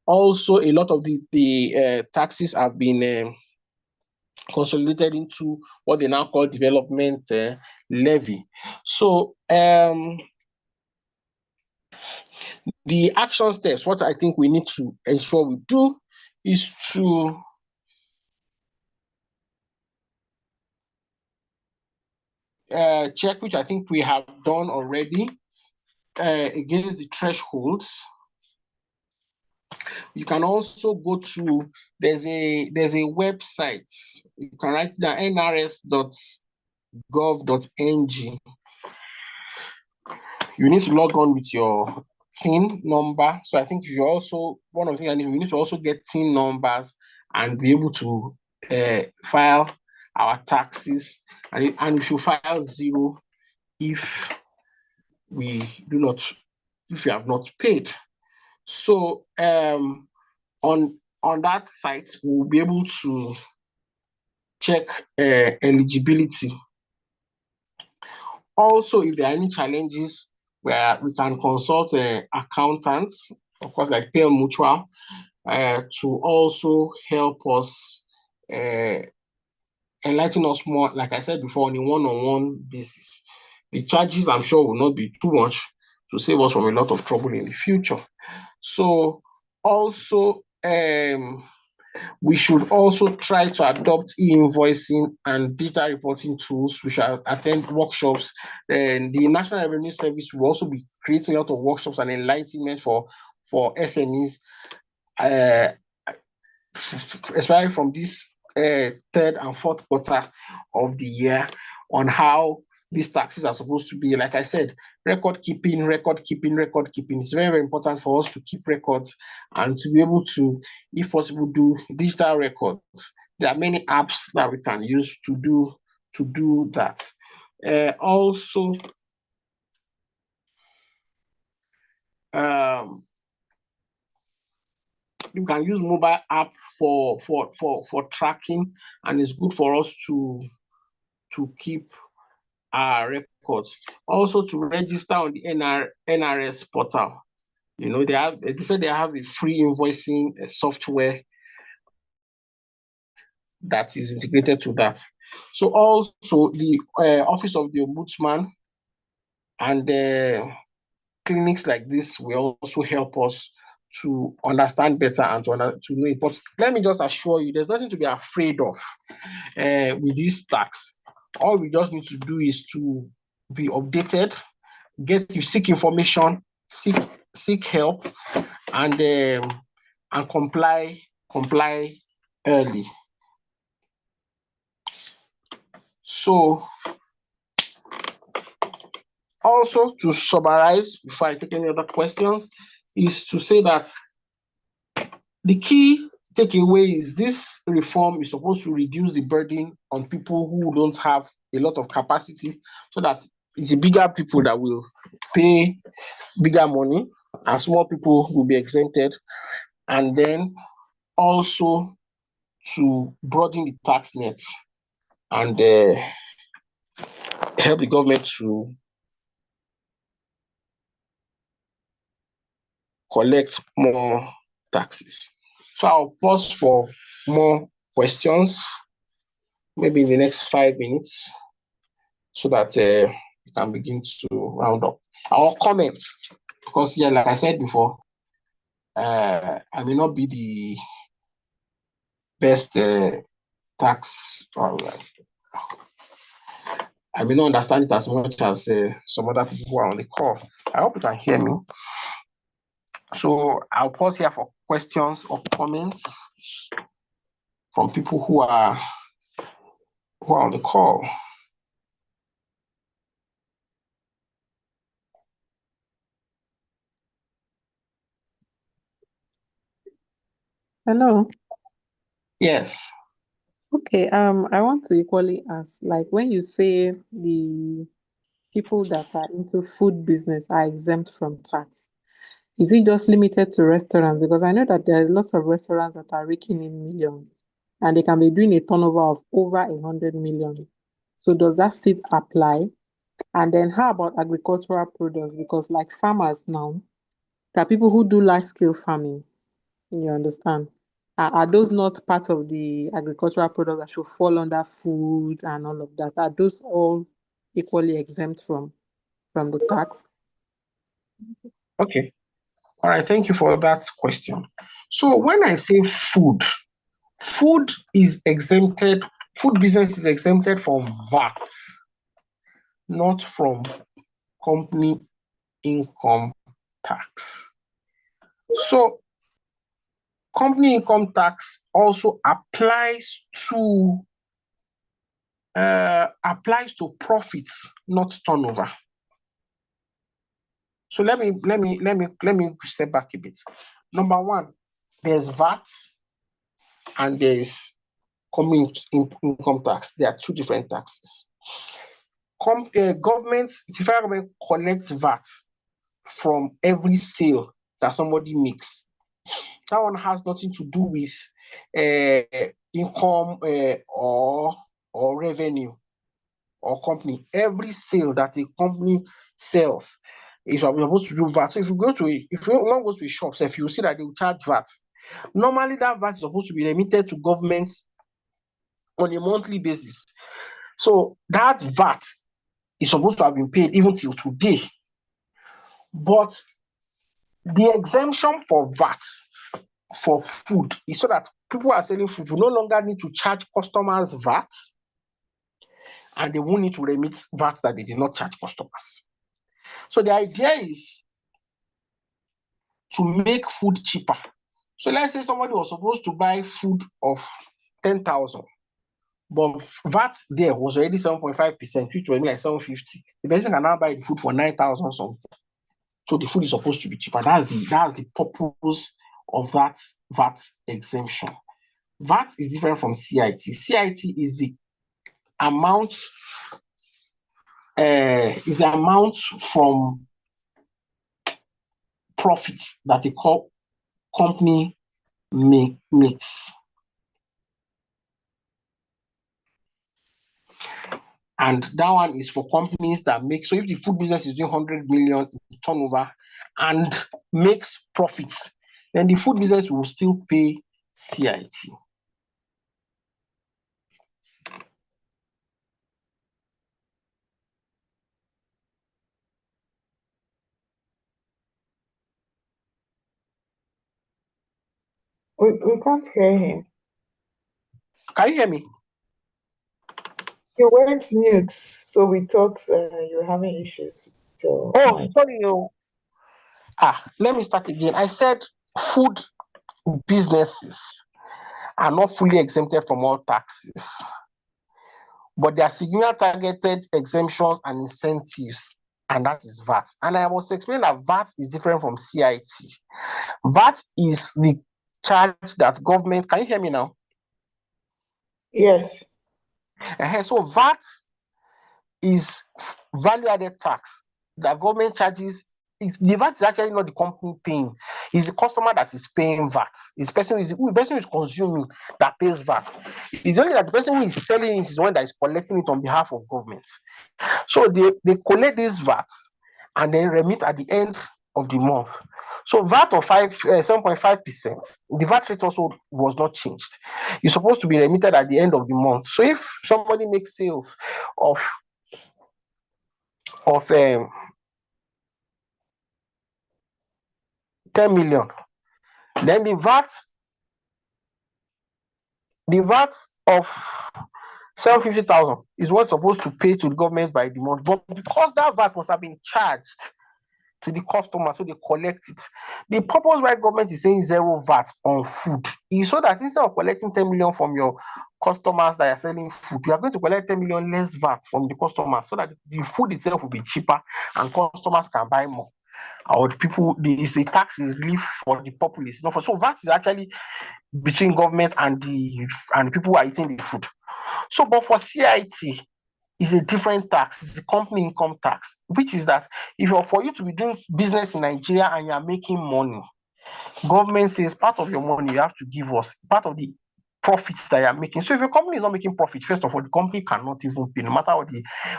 Also, a lot of the taxes have been consolidated into what they now call development levy. So the action steps, what I think we need to ensure we do is to check, which I think we have done already, against the thresholds. You can also go to, there's a website, you can write down nrs.gov.ng. You need to log on with your TIN number. So I think you also, one of the things, we need to also get TIN numbers and be able to file our taxes. And if you file 0 if we have not paid. So on that site, we'll be able to check eligibility. Also, if there are any challenges, where we can consult accountants, of course, like Pale Mutual, to also help us enlighten us more, like I said before, on a one-on-one basis. The charges, I'm sure, will not be too much to save us from a lot of trouble in the future. So also, we should also try to adopt e-invoicing and data reporting tools. We should attend workshops. And the National Revenue Service will also be creating a lot of workshops and enlightenment for SMEs, especially from this 3rd and 4th quarter of the year, on how these taxes are supposed to be. Like I said, record keeping. It's very, very important for us to keep records and to be able to, if possible, do digital records. There are many apps that we can use to do that. Also, you can use mobile app for tracking, and it's good for us to keep our records. Also, to register on the NRS portal. You know, they said they have a free invoicing software that is integrated to that. So also the Office of the Ombudsman and clinics like this will also help us to understand better and to know it. But let me just assure you, there's nothing to be afraid of with this tax. All we just need to do is to be updated, seek information, seek help, and comply early. So also, to summarize, before I take any other questions, is to say that the key takeaway is this reform is supposed to reduce the burden on people who don't have a lot of capacity, so that it's the bigger people that will pay bigger money and small people will be exempted. And then also to broaden the tax nets and help the government to collect more taxes. So I'll pause for more questions, maybe in the next 5 minutes, so that we can begin to round up. Our comments, because yeah, like I said before, I may not be the best tax, or I may not understand it as much as some other people who are on the call. I hope you can hear me. So I'll pause here for questions or comments from people who are on the call.
Hello.
Yes.
Okay, I want to equally ask, like when you say the people that are into food business are exempt from tax, is it just limited to restaurants? Because I know that there are lots of restaurants that are raking in millions and they can be doing a turnover of over 100 million. So does that still apply? And then how about agricultural products? Because like farmers now, there are people who do large scale farming. You understand? Are those not part of the agricultural products that should fall under food and all of that? Are those all equally exempt from the tax?
Okay. All right. Thank you for that question. So when I say food is exempted, food business is exempted from VAT, not from company income tax. So company income tax also applies to profits, not turnover. So let me step back a bit. Number one, there's VAT and there's company income tax. There are two different taxes. Government, the federal government collects VAT from every sale that somebody makes. That one has nothing to do with income or revenue or company. Every sale that a company sells is supposed to do VAT. So if you want to go to a shop, if you see that they will charge VAT, normally that VAT is supposed to be remitted to government on a monthly basis. So that VAT is supposed to have been paid even till today. But the exemption for VAT for food is so that people who are selling food will no longer need to charge customers VAT, and they won't need to remit VAT that they did not charge customers. So the idea is to make food cheaper. So let's say somebody was supposed to buy food of 10,000, but VAT there was already 7.5%, which was like 750. The person can now buy the food for 9,000 something. So the food is supposed to be cheaper. That's the purpose of that VAT exemption. VAT is different from CIT. CIT is the amount from profits that the company makes. And that one is for companies that make, so if the food business is doing 100 million turnover and makes profits, then the food business will still pay CIT.
We can't hear him.
Can you hear me?
You went mute, so we thought you were having issues with your mic.
Sorry. Let me start again. I said food businesses are not fully exempted from all taxes, but there are significant targeted exemptions and incentives, and that is VAT. And I was explaining that VAT is different from CIT. VAT is the charge that government, can you hear me now?
Yes.
So VAT is value-added tax that government charges. The VAT is actually not the company paying; it's the customer that is paying VAT. It's the person who is consuming that pays VAT. It's only that the person who is selling it is the one that is collecting it on behalf of government. So they collect this VAT and then remit at the end of the month. So VAT of 7.5%, the VAT rate also was not changed. It's supposed to be remitted at the end of the month. So if somebody makes sales of 10 million, then the VAT of 750,000 is what's supposed to pay to the government by the month. But because that VAT must have been charged to the customer, so they collect it. The purpose why government is saying zero VAT on food is so that instead of collecting 10 million from your customers that are selling food, you are going to collect 10 million less VAT from the customers so that the food itself will be cheaper and customers can buy more. Or the people, the tax is relief for the populace. Not for, so VAT is actually between government and the people who are eating the food. So, but for CIT, is a different tax. It's a company income tax, which is that if you're for you to be doing business in Nigeria and you're making money, government says part of your money you have to give us part of the profits that you're making. So if your company is not making profit, first of all, the company cannot even pay, no matter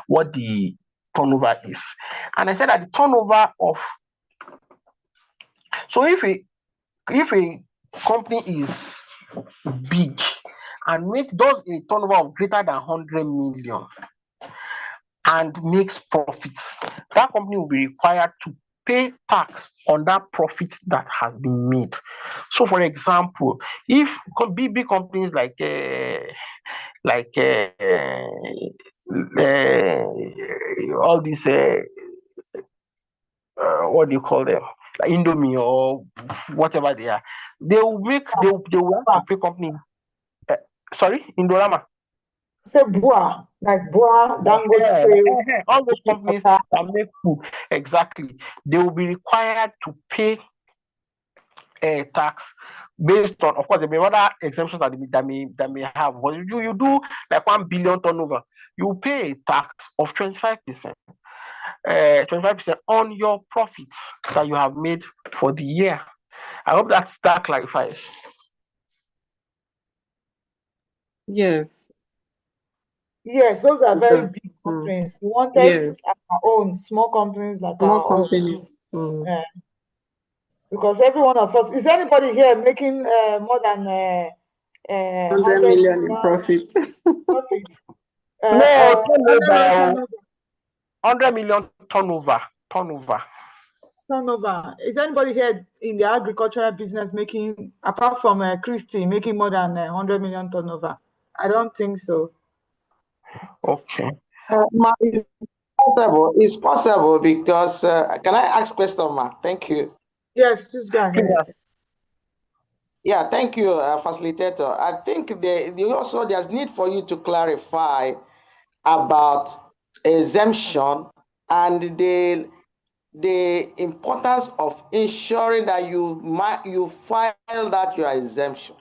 what the turnover is. And I said that the turnover of so if a company is big and does a turnover of greater than 100 million and makes profits, that company will be required to pay tax on that profit that has been made. So, for example, if big companies like all these what do you call them, like Indomie or whatever they are, they will have to pay company. Sorry, Indorama.
Say Bua, like Bua, Dangote.
All those companies that make food, exactly, they will be required to pay a tax based on, of course, there may be other exemptions that may have. But you do like 1 billion turnover, you pay a tax of 25%, 25% on your profits that you have made for the year. I hope that clarifies.
Yes.
Yes, those are very big companies. We wanted our own small companies like
Small
our
companies.
own. Because every one of us, is anybody here making more than
100 million in profit?
Profit?
No,
100
million turnover.
Turnover. Is anybody here in the agricultural business making, apart from Christy, making more than 100 million turnover? I don't think so.
Okay.
It's possible because can I ask question, Mark? Thank you.
Yes, please go ahead.
Yeah, thank you, facilitator. I think there's need for you to clarify about exemption and the importance of ensuring that you file that your exemption,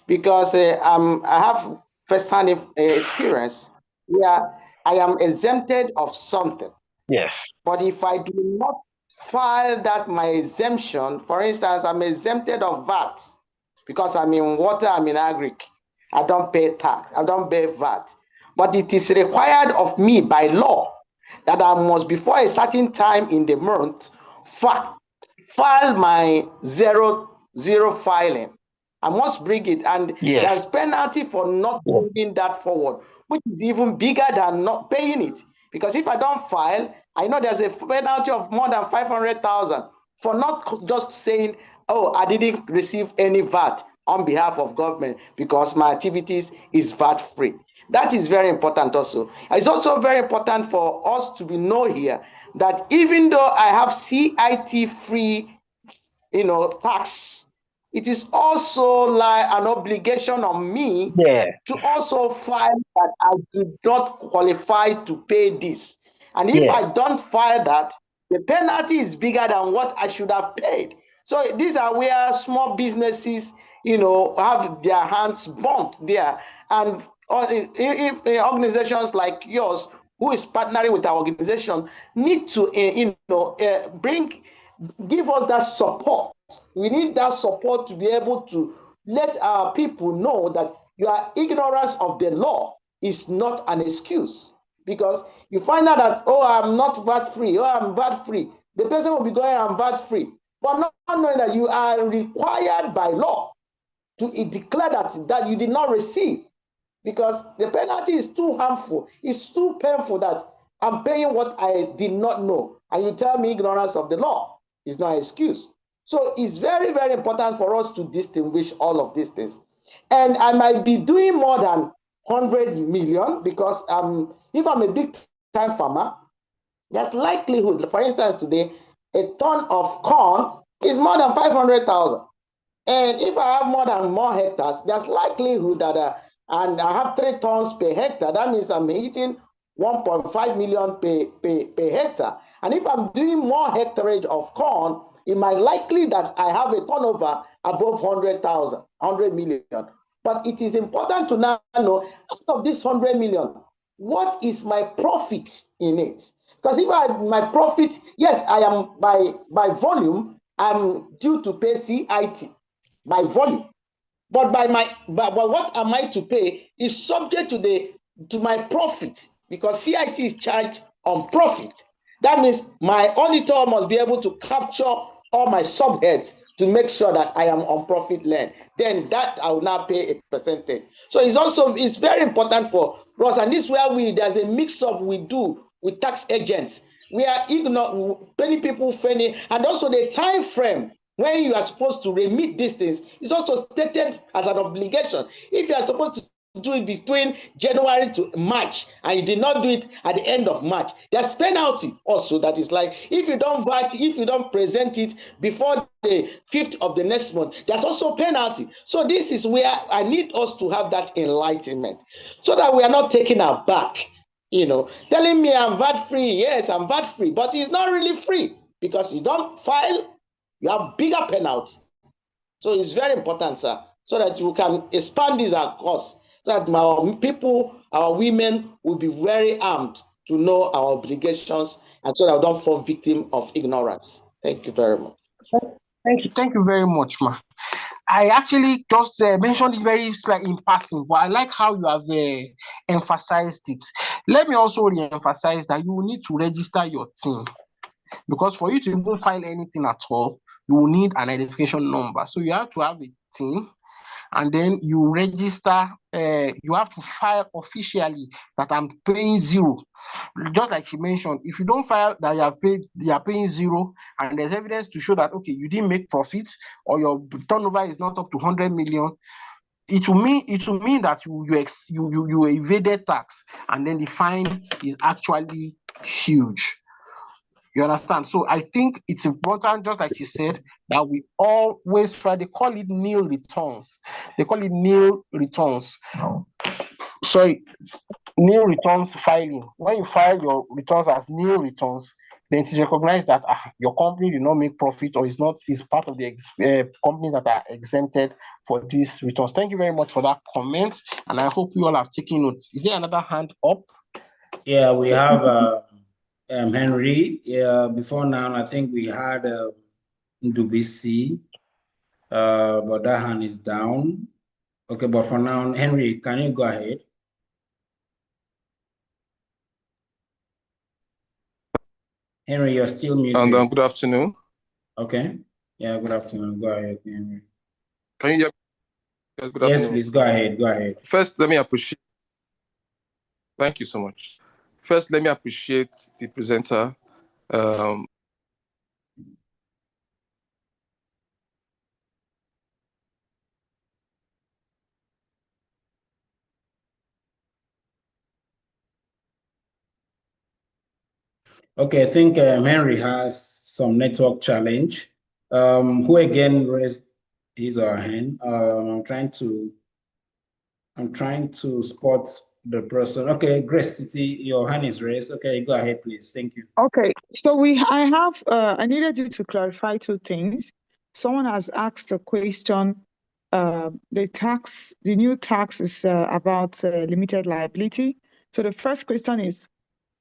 because I have first-hand experience where I am exempted of something.
Yes.
But if I do not file that my exemption, for instance, I'm exempted of VAT because I'm in water, I'm in agric. I don't pay tax, I don't pay VAT. But it is required of me by law that I must, before a certain time in the month, file my zero filing. I must bring it, and there's penalty for not bringing that forward, which is even bigger than not paying it. Because if I don't file, I know there's a penalty of more than 500,000 for not just saying, oh, I didn't receive any VAT on behalf of government because my activities is VAT free. That is very important also. It's also very important for us to know here that even though I have CIT free, tax, it is also like an obligation on me to also file that I did not qualify to pay this. And if I don't file that, the penalty is bigger than what I should have paid. So these are where small businesses, have their hands burnt there. And if organizations like yours, who is partnering with our organization, need to, give us that support. We need that support to be able to let our people know that your ignorance of the law is not an excuse. Because you find out that, oh, I'm not VAT free, oh, I'm VAT free. The person will be going, I'm VAT free. But not knowing that you are required by law to declare that you did not receive. Because the penalty is too harmful, it's too painful that I'm paying what I did not know. And you tell me ignorance of the law is not an excuse. So it's very, very important for us to distinguish all of these things. And I might be doing more than 100 million because if I'm a big time farmer, there's likelihood, for instance, today, a ton of corn is more than 500,000. And if I have more hectares, there's likelihood that, and I have 3 tons per hectare, that means I'm hitting 1.5 million per hectare. And if I'm doing more hectareage of corn, it might likely that I have a turnover above 100,000, 100 million. But it is important to now know, out of this 100 million, what is my profit in it? Because if my profit, yes, I am by volume, I'm due to pay CIT by volume. But but what am I to pay is subject to my profit, because CIT is charged on profit. That means my auditor must be able to capture all my subheads to make sure that I am on profit lane. Then that I will now pay a percentage. So it's very important for us, and this is where there's a mix-up we do with tax agents. We are many people failing, and also the time frame when you are supposed to remit these things is also stated as an obligation. If you are supposed to do it between January to March and you did not do it at the end of March, there's penalty also. That is like, if you don't present it before the 5th of the next month, there's also penalty. So this is where I need us to have that enlightenment, so that we are not taken aback, telling me I'm VAT free. Yes, I'm VAT free, but it's not really free, because you don't file, you have bigger penalty. So it's very important, sir, so that you can expand this across, so that our people, our women will be very armed to know our obligations, and so that we don't fall victim of ignorance. Thank you very much.
Thank you very much, ma. I actually just mentioned it very slightly in passing, but I like how you have emphasized it. Let me also re-emphasize that you will need to register your team, because for you to even file anything at all, you will need an identification number. So you have to have a team, and then you register. You have to file officially that I'm paying zero. Just like she mentioned, if you don't file that you are paying zero, and there's evidence to show that, okay, you didn't make profits, or your turnover is not up to 100 million, it will mean that you evaded tax, and then the fine is actually huge. You understand? So I think it's important, just like you said, that we always try. They call it nil returns. Sorry, nil returns filing. When you file your returns as nil returns, then it is recognized that your company did not make profit, or is part of the companies that are exempted for these returns. Thank you very much for that comment, and I hope you all have taken notes. Is there another hand up?
Yeah, we have Henry. Yeah, before now, I think we had Ndubisi, but that hand is down. Okay, but for now, Henry, can you go ahead? Henry, you're still muted.
And good afternoon.
Okay. Yeah, good afternoon. Go ahead, Henry.
Can you hear me? Yes, good
Yes,
afternoon.
please, go ahead. Go ahead.
First, let me appreciate. Thank you so much. First, let me appreciate the presenter.
Okay, I think Henry has some network challenge. Who again raised his or her hand? I'm trying to spot the person. Okay, Grace Titi, your hand is raised. Okay, go ahead, please. Thank you.
Okay, so I needed you to clarify 2 things. Someone has asked a question. The new tax is about limited liability. So the first question is,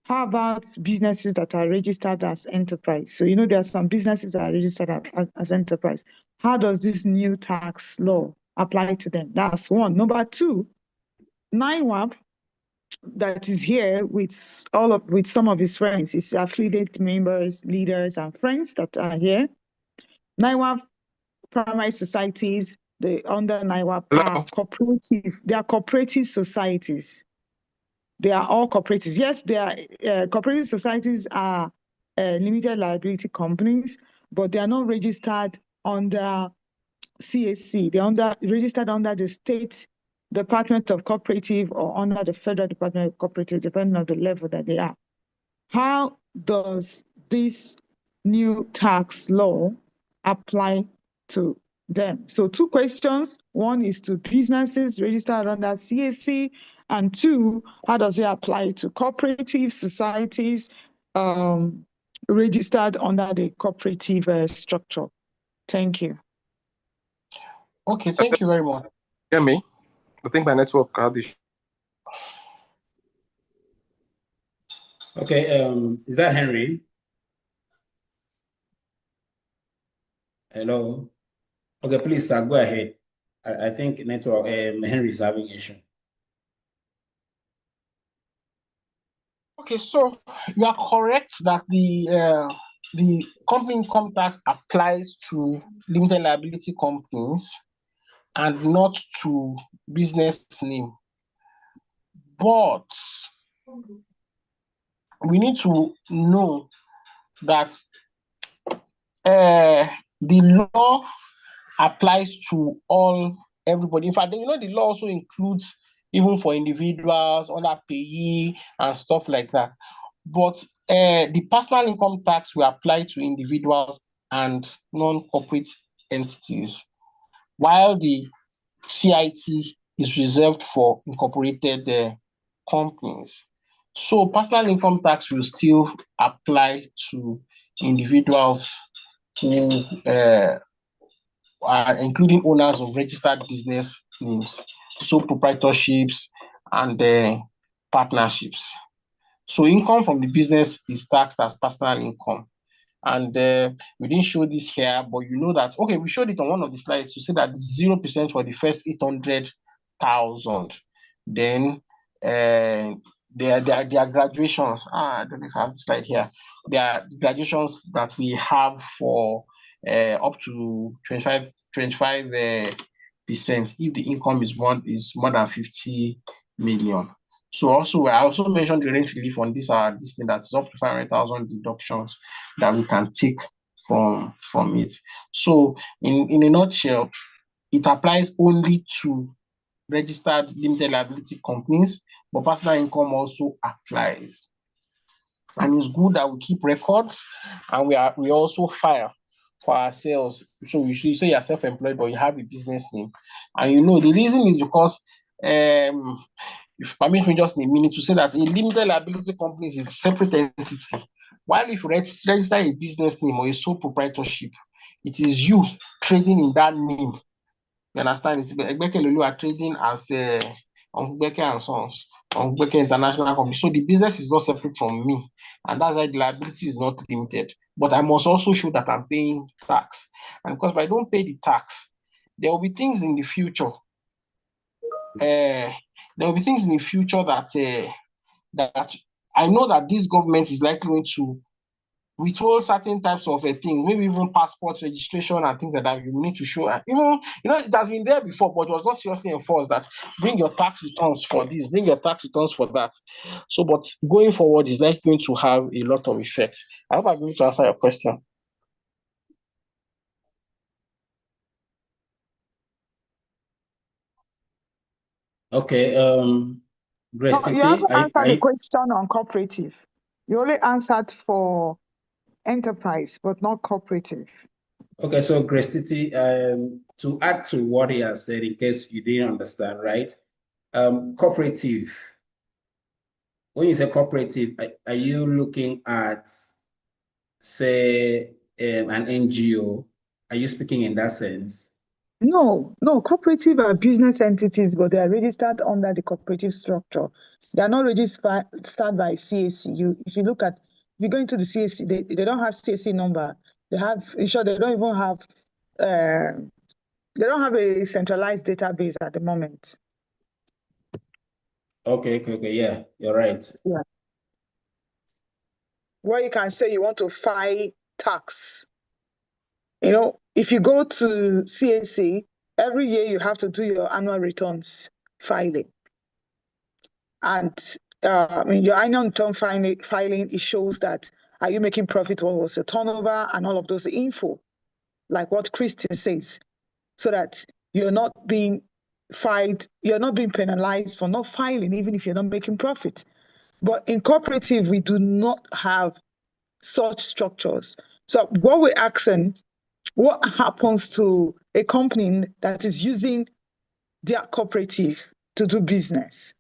how about businesses that are registered as enterprise? So there are some businesses that are registered as enterprise. How does this new tax law apply to them? That's one. Number 2, NIWAP, that is here with some of his friends, his affiliate members, leaders, and friends that are here. NIWAP primary societies, under NIWAP are cooperative. They are cooperative societies. They are all cooperatives. Yes, they are cooperative societies are limited liability companies, but they are not registered under CAC. They're registered under the state Department of Cooperative or under the Federal Department of Cooperative, depending on the level that they are. How does this new tax law apply to them? So 2 questions. One is to businesses registered under CAC, and 2, how does it apply to cooperative societies registered under the cooperative structure? Thank you.
Okay, thank you very much.
Hear me? I think my network had issue.
Okay, is that Henry? Hello? Okay, please, sir, go ahead. I think network, Henry is having issue.
Okay, so you are correct that the company income tax applies to limited liability companies and not to business name. But we need to know that the law applies to everybody. In fact, the law also includes even for individuals, other payee, and stuff like that. But the personal income tax will apply to individuals and non-corporate entities, while the CIT is reserved for incorporated companies. So personal income tax will still apply to individuals who are including owners of registered business names, so proprietorships and partnerships. So income from the business is taxed as personal income. And we didn't show this here, but you know that, okay, we showed it on one of the slides to say that 0% for the first 800,000. Then their graduations. I don't know if I have the slide here. There are graduations that we have for up to 25 percent if the income is more than 50 million. So also, I also mentioned the rent relief on this thing that's up to 500,000 deductions that we can take from it. So in a nutshell, it applies only to registered limited liability companies, but personal income also applies. And it's good that we keep records and we also file for ourselves. So you should say you're self-employed, but you have a business name. And the reason is because if permit me just in a minute to say that a limited liability company is a separate entity. While if you register a business name or a sole proprietorship, it is you trading in that name. You understand? It's Egbeke are trading as Egbeke and Sons, Egbeke International Company. So the business is not separate from me, and that's why the liability is not limited. But I must also show that I'm paying tax, and because if I don't pay the tax, there will be things in the future. That I know that this government is likely going to withhold certain types of things, maybe even passport registration and things like that. You need to show, even it has been there before, but it was not seriously enforced that bring your tax returns for this, bring your tax returns for that. So, but going forward is likely going to have a lot of effect. I hope I've been able to answer your question.
Okay, Grace
No, you
Titi,
haven't answered the question on cooperative. You only answered for enterprise, but not cooperative.
Okay, so Grace Titi, to add to what he has said, in case you didn't understand, right? Cooperative. When you say cooperative, are you looking at, say, an NGO? Are you speaking in that sense?
No, cooperative are business entities, but they are registered under the cooperative structure. They are not registered by CAC. If you go into the CAC, they don't have CAC number. They don't even have, they don't have a centralized database at the moment.
Okay, yeah, you're right.
Yeah. Where you can say you want to file tax. If you go to CAC, every year you have to do your annual returns filing. And your annual return filing, it shows that are you making profit, what was your turnover, and all of those info, like what Christine says, so that you're not being filed, you're not being penalized for not filing, even if you're not making profit. But in cooperative, we do not have such structures. So what we're asking, what happens to a company that is using their cooperative to do business?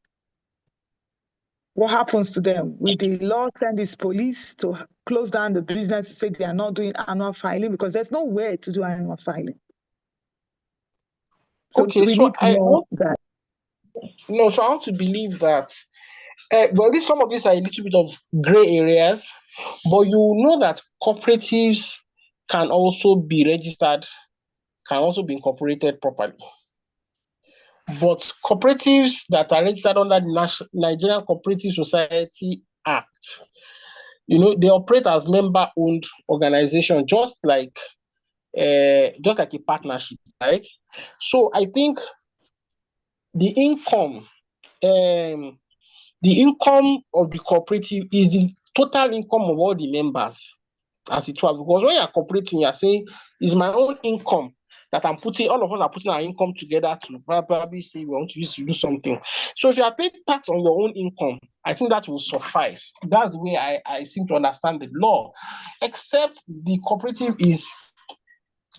What happens to them? Will the law send its police to close down the business to say they are not doing annual filing? Because there's nowhere to do annual filing. So
Okay,
we
so
need to know that.
so I want to believe that. Well, some of these are a little bit of gray areas, but you know that cooperatives can also be registered, can also be incorporated properly. But cooperatives that are registered under the Nigerian Cooperative Society Act, they operate as member-owned organization, just like a partnership, right? So I think the income, um, the income of the cooperative is the total income of all the members, as it were. Because when you're cooperating, you're saying, it's my own income that I'm putting, all of us are putting our income together to probably say we want to use to do something. So if you are paying tax on your own income, I think that will suffice. That's the way I seem to understand the law, except the cooperative is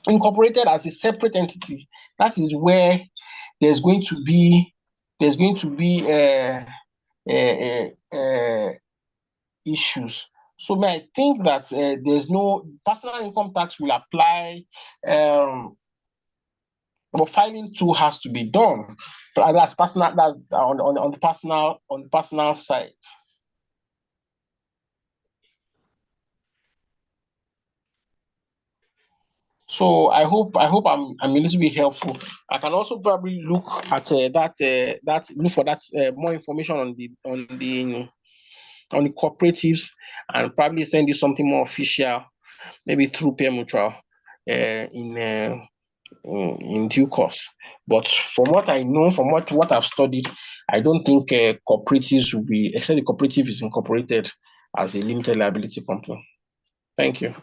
incorporated as a separate entity. That is where there's going to be issues. So I think that there's no personal income tax will apply, but filing too has to be done. So that's personal. That's on the personal side. So I hope I'm a little bit helpful. I can also probably look at look for that more information on the cooperatives, and probably send you something more official, maybe through peer mutual in due course. But from what I know, from what I've studied, I don't think cooperatives will be, except the cooperative is incorporated as a limited liability company. Thank you.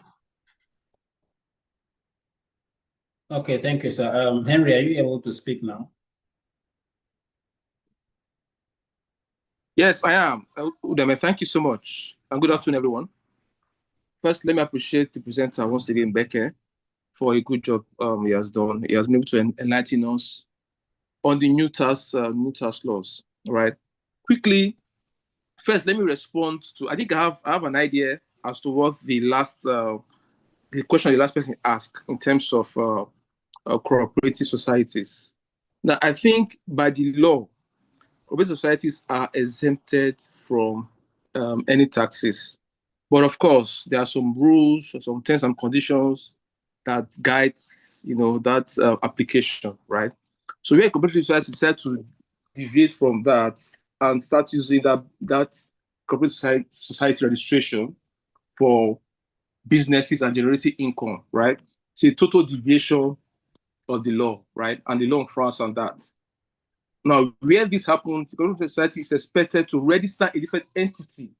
Okay, thank you, sir. Henry, are you able to speak now?
Yes, I am. Udeme, thank you so much. And good afternoon, everyone. First, let me appreciate the presenter once again, Becker, for a good job he has done. He has been able to enlighten us on the new tax laws. All right. Quickly, first, let me respond to. I think I have an idea as to what the question the last person asked in terms of cooperative societies. Now, I think by the law, cooperative societies are exempted from any taxes. But of course, there are some rules or some terms and conditions that guides, that application, right? So where cooperative society decide to deviate from that and start using that cooperative society registration for businesses and generating income, right? It's a total deviation of the law, right? And the law in France on that. Now, where this happens, the cooperative society is expected to register a different entity,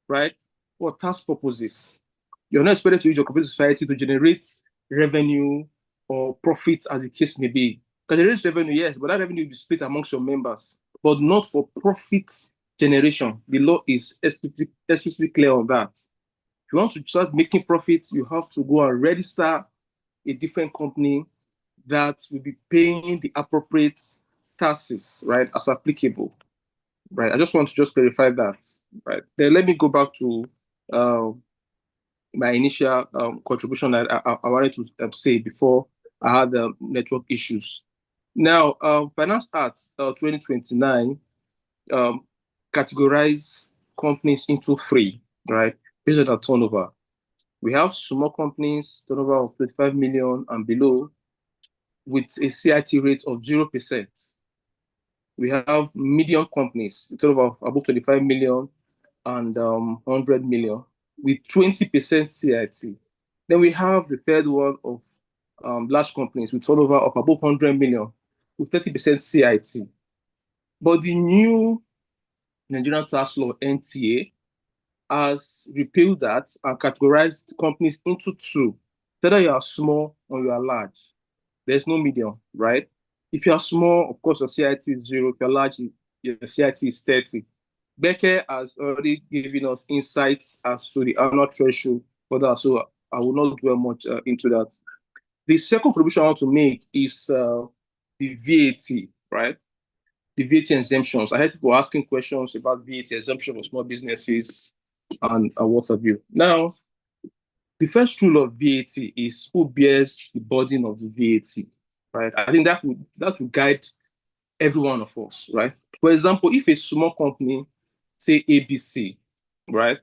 right, for tax purposes. You're not expected to use your cooperative society to generate revenue or profit, as the case may be. Can generate revenue, yes, but that revenue will be split amongst your members, but not for profit generation. The law is explicitly clear on that. If you want to start making profits, you have to go and register a different company that will be paying the appropriate taxes, right, as applicable. Right. I just want to clarify that. Right. Then let me go back to my initial contribution that I wanted to say before I had network issues. Now, Finance Act 2029 categorize companies into three, right, based on their turnover. We have small companies, turnover of 25 million and below, with a CIT rate of 0%. We have medium companies, turnover of above 25 million and 100 million, with 20% CIT. Then we have the third one of large companies with turnover of above 100 million, with 30% CIT. But the new Nigerian tax law, NTA, has repealed that and categorized companies into two. Whether you are small or you are large, there's no medium, right? If you are small, of course, your CIT is 0. If you're large, your CIT is 30. Becker has already given us insights as to the annual threshold for that, so I will not dwell much into that. The second contribution I want to make is the VAT, right? The VAT exemptions. I heard people asking questions about VAT exemption for small businesses and what have you. Now, the first rule of VAT is who bears the burden of the VAT, right? I think that would guide every one of us, right? For example, if a small company, say ABC, right,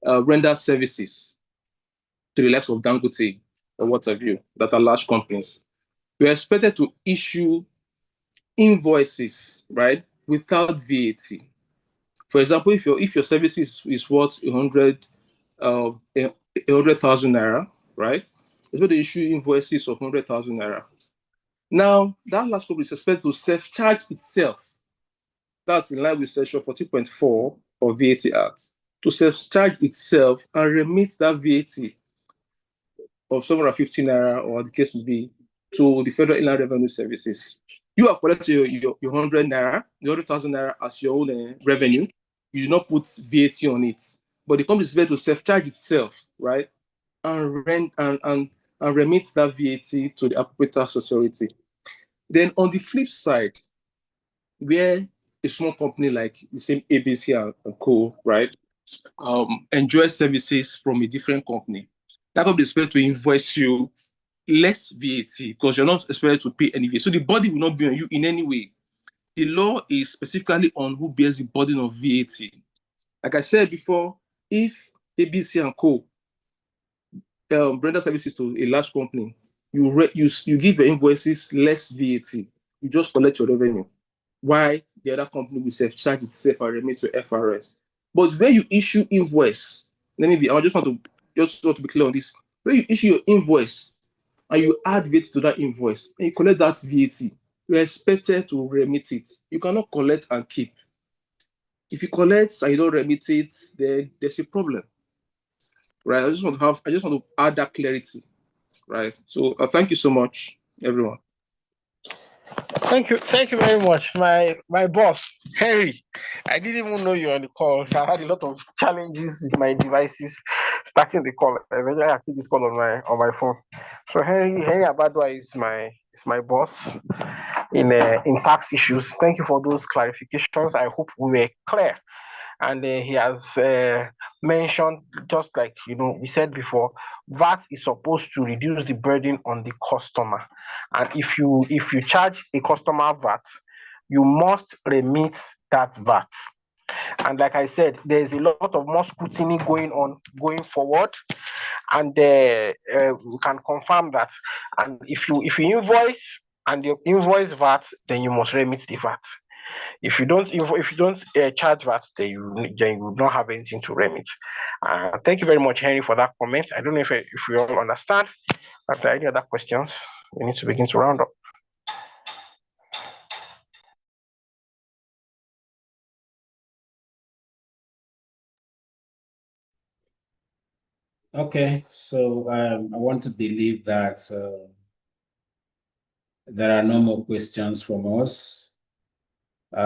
render services to the likes of Dangote or what have you, that are large companies, we are expected to issue invoices, right, without VAT. For example, if your service is worth 100,000 naira, right, it's going to issue invoices of 100,000 naira. Now, that large company is expected to self-charge itself. That's in line with section 40.4 of VAT Act, to self-charge itself and remit that VAT of 750 naira, or the case may be, to the Federal Inland Revenue Services. You have collected your 100 naira, the 100,000 naira as your own revenue. You do not put VAT on it, but the company is able to self-charge itself, right, and remit that VAT to the appropriate tax authority. Then on the flip side, where a small company like the same ABC and Co, right, enjoy services from a different company, that company is expected to invoice you less VAT because you're not expected to pay any VAT. So the body will not be on you in any way. The law is specifically on who bears the burden of VAT. Like I said before, if ABC and Co render services to a large company, you give your invoices less VAT. You just collect your revenue. Why the other company will self-charge itself and remit to FRS. But when you issue invoice, I just want to be clear on this. When you issue your invoice and you add VAT to that invoice and you collect that VAT, you're expected to remit it. You cannot collect and keep. If you collect and you don't remit it, then there's a problem, right? I just want to add that clarity, right? So thank you so much, everyone.
Thank you very much, my boss, Henry. I didn't even know you were on the call. I had a lot of challenges with my devices starting the call. Eventually, I see this call on my phone. So Henry Abadwa is my boss in tax issues. Thank you for those clarifications. I hope we were clear. And he has mentioned, just like we said before, VAT is supposed to reduce the burden on the customer. And if you charge a customer VAT, you must remit that VAT. And like I said, there's a lot of more scrutiny going forward, and we can confirm that. And if you invoice and you invoice VAT, then you must remit the VAT. If you don't charge VAT, then you will not have anything to remit. Thank you very much, Henry, for that comment. I don't know if you all understand. After any other questions, we need to begin to round up.
Okay, so I want to believe that there are no more questions from us.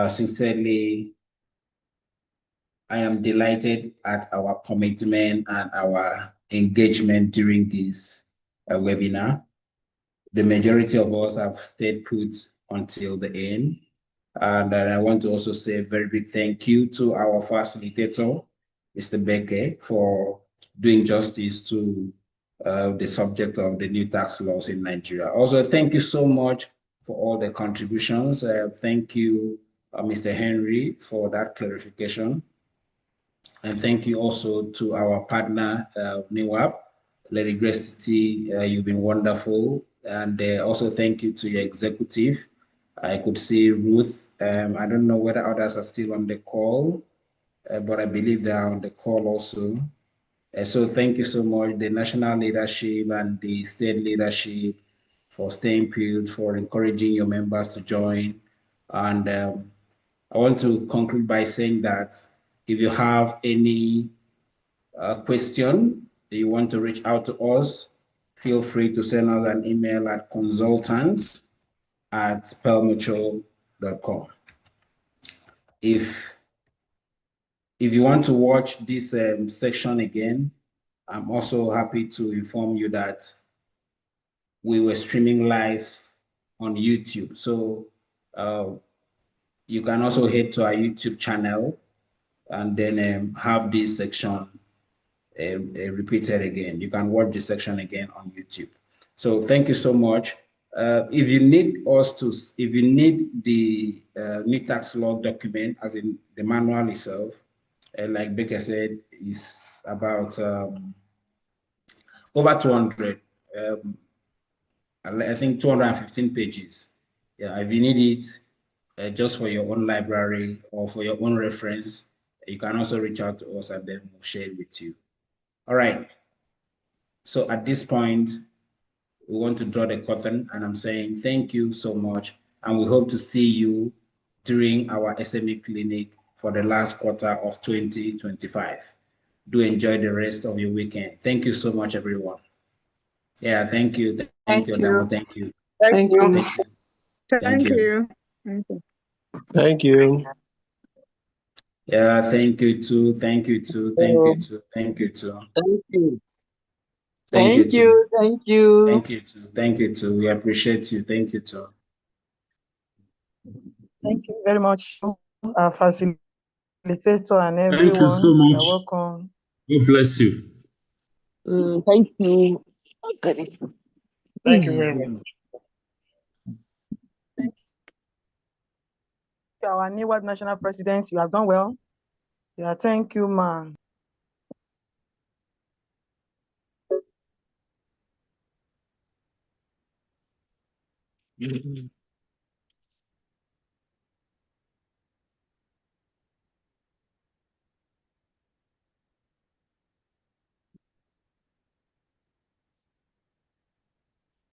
Sincerely, I am delighted at our commitment and our engagement during this webinar. The majority of us have stayed put until the end. And I want to also say a very big thank you to our facilitator, Mr. Beke, for doing justice to the subject of the new tax laws in Nigeria. Also, thank you so much for all the contributions. Thank you, Mr. Henry, for that clarification. And thank you also to our partner, NIWAP, Lady Grace you've been wonderful. And also thank you to your executive. I could see Ruth. I don't know whether others are still on the call, but I believe they are on the call also. So thank you so much, the national leadership and the state leadership, for staying put, for encouraging your members to join. And I want to conclude by saying that if you have any question, you want to reach out to us, feel free to send us an email at consultants@ pearlmutual.com. If you want to watch this section again, I'm also happy to inform you that we were streaming live on YouTube. So you can also head to our YouTube channel and then have this section repeated again. You can watch this section again on YouTube. So thank you so much. If you need the new tax law document, as in the manual itself, like Becca said, is about over 200. I think 215 pages. Yeah, if you need it just for your own library or for your own reference, you can also reach out to us and then we'll share it with you. All right. So at this point, we want to draw the curtain, and I'm saying thank you so much, and we hope to see you during our SME clinic for the last quarter of 2025. Do enjoy the rest of your weekend. Thank you so much, everyone. Yeah, thank you. Thank you,
Thank you.
Adamo. Thank you.
Thank
Thank
you.
you.
Thank you. Thank
Thank
you.
you. Thank you.
Thank you.
Yeah, thank you too. Thank you too. Thank you too. Thank you too.
Thank you.
Thank you
Thank
too.
you. Thank you.
Thank you too. Thank you too. We appreciate you. Thank you too.
Thank you very much, our facilitator and
Thank you so
everyone. You're
much.
welcome.
God bless you.
Thank you. Okay.
Thank you very much.
Thank you, our new world national president. You have done well. Yeah, thank you, man.
Mhm.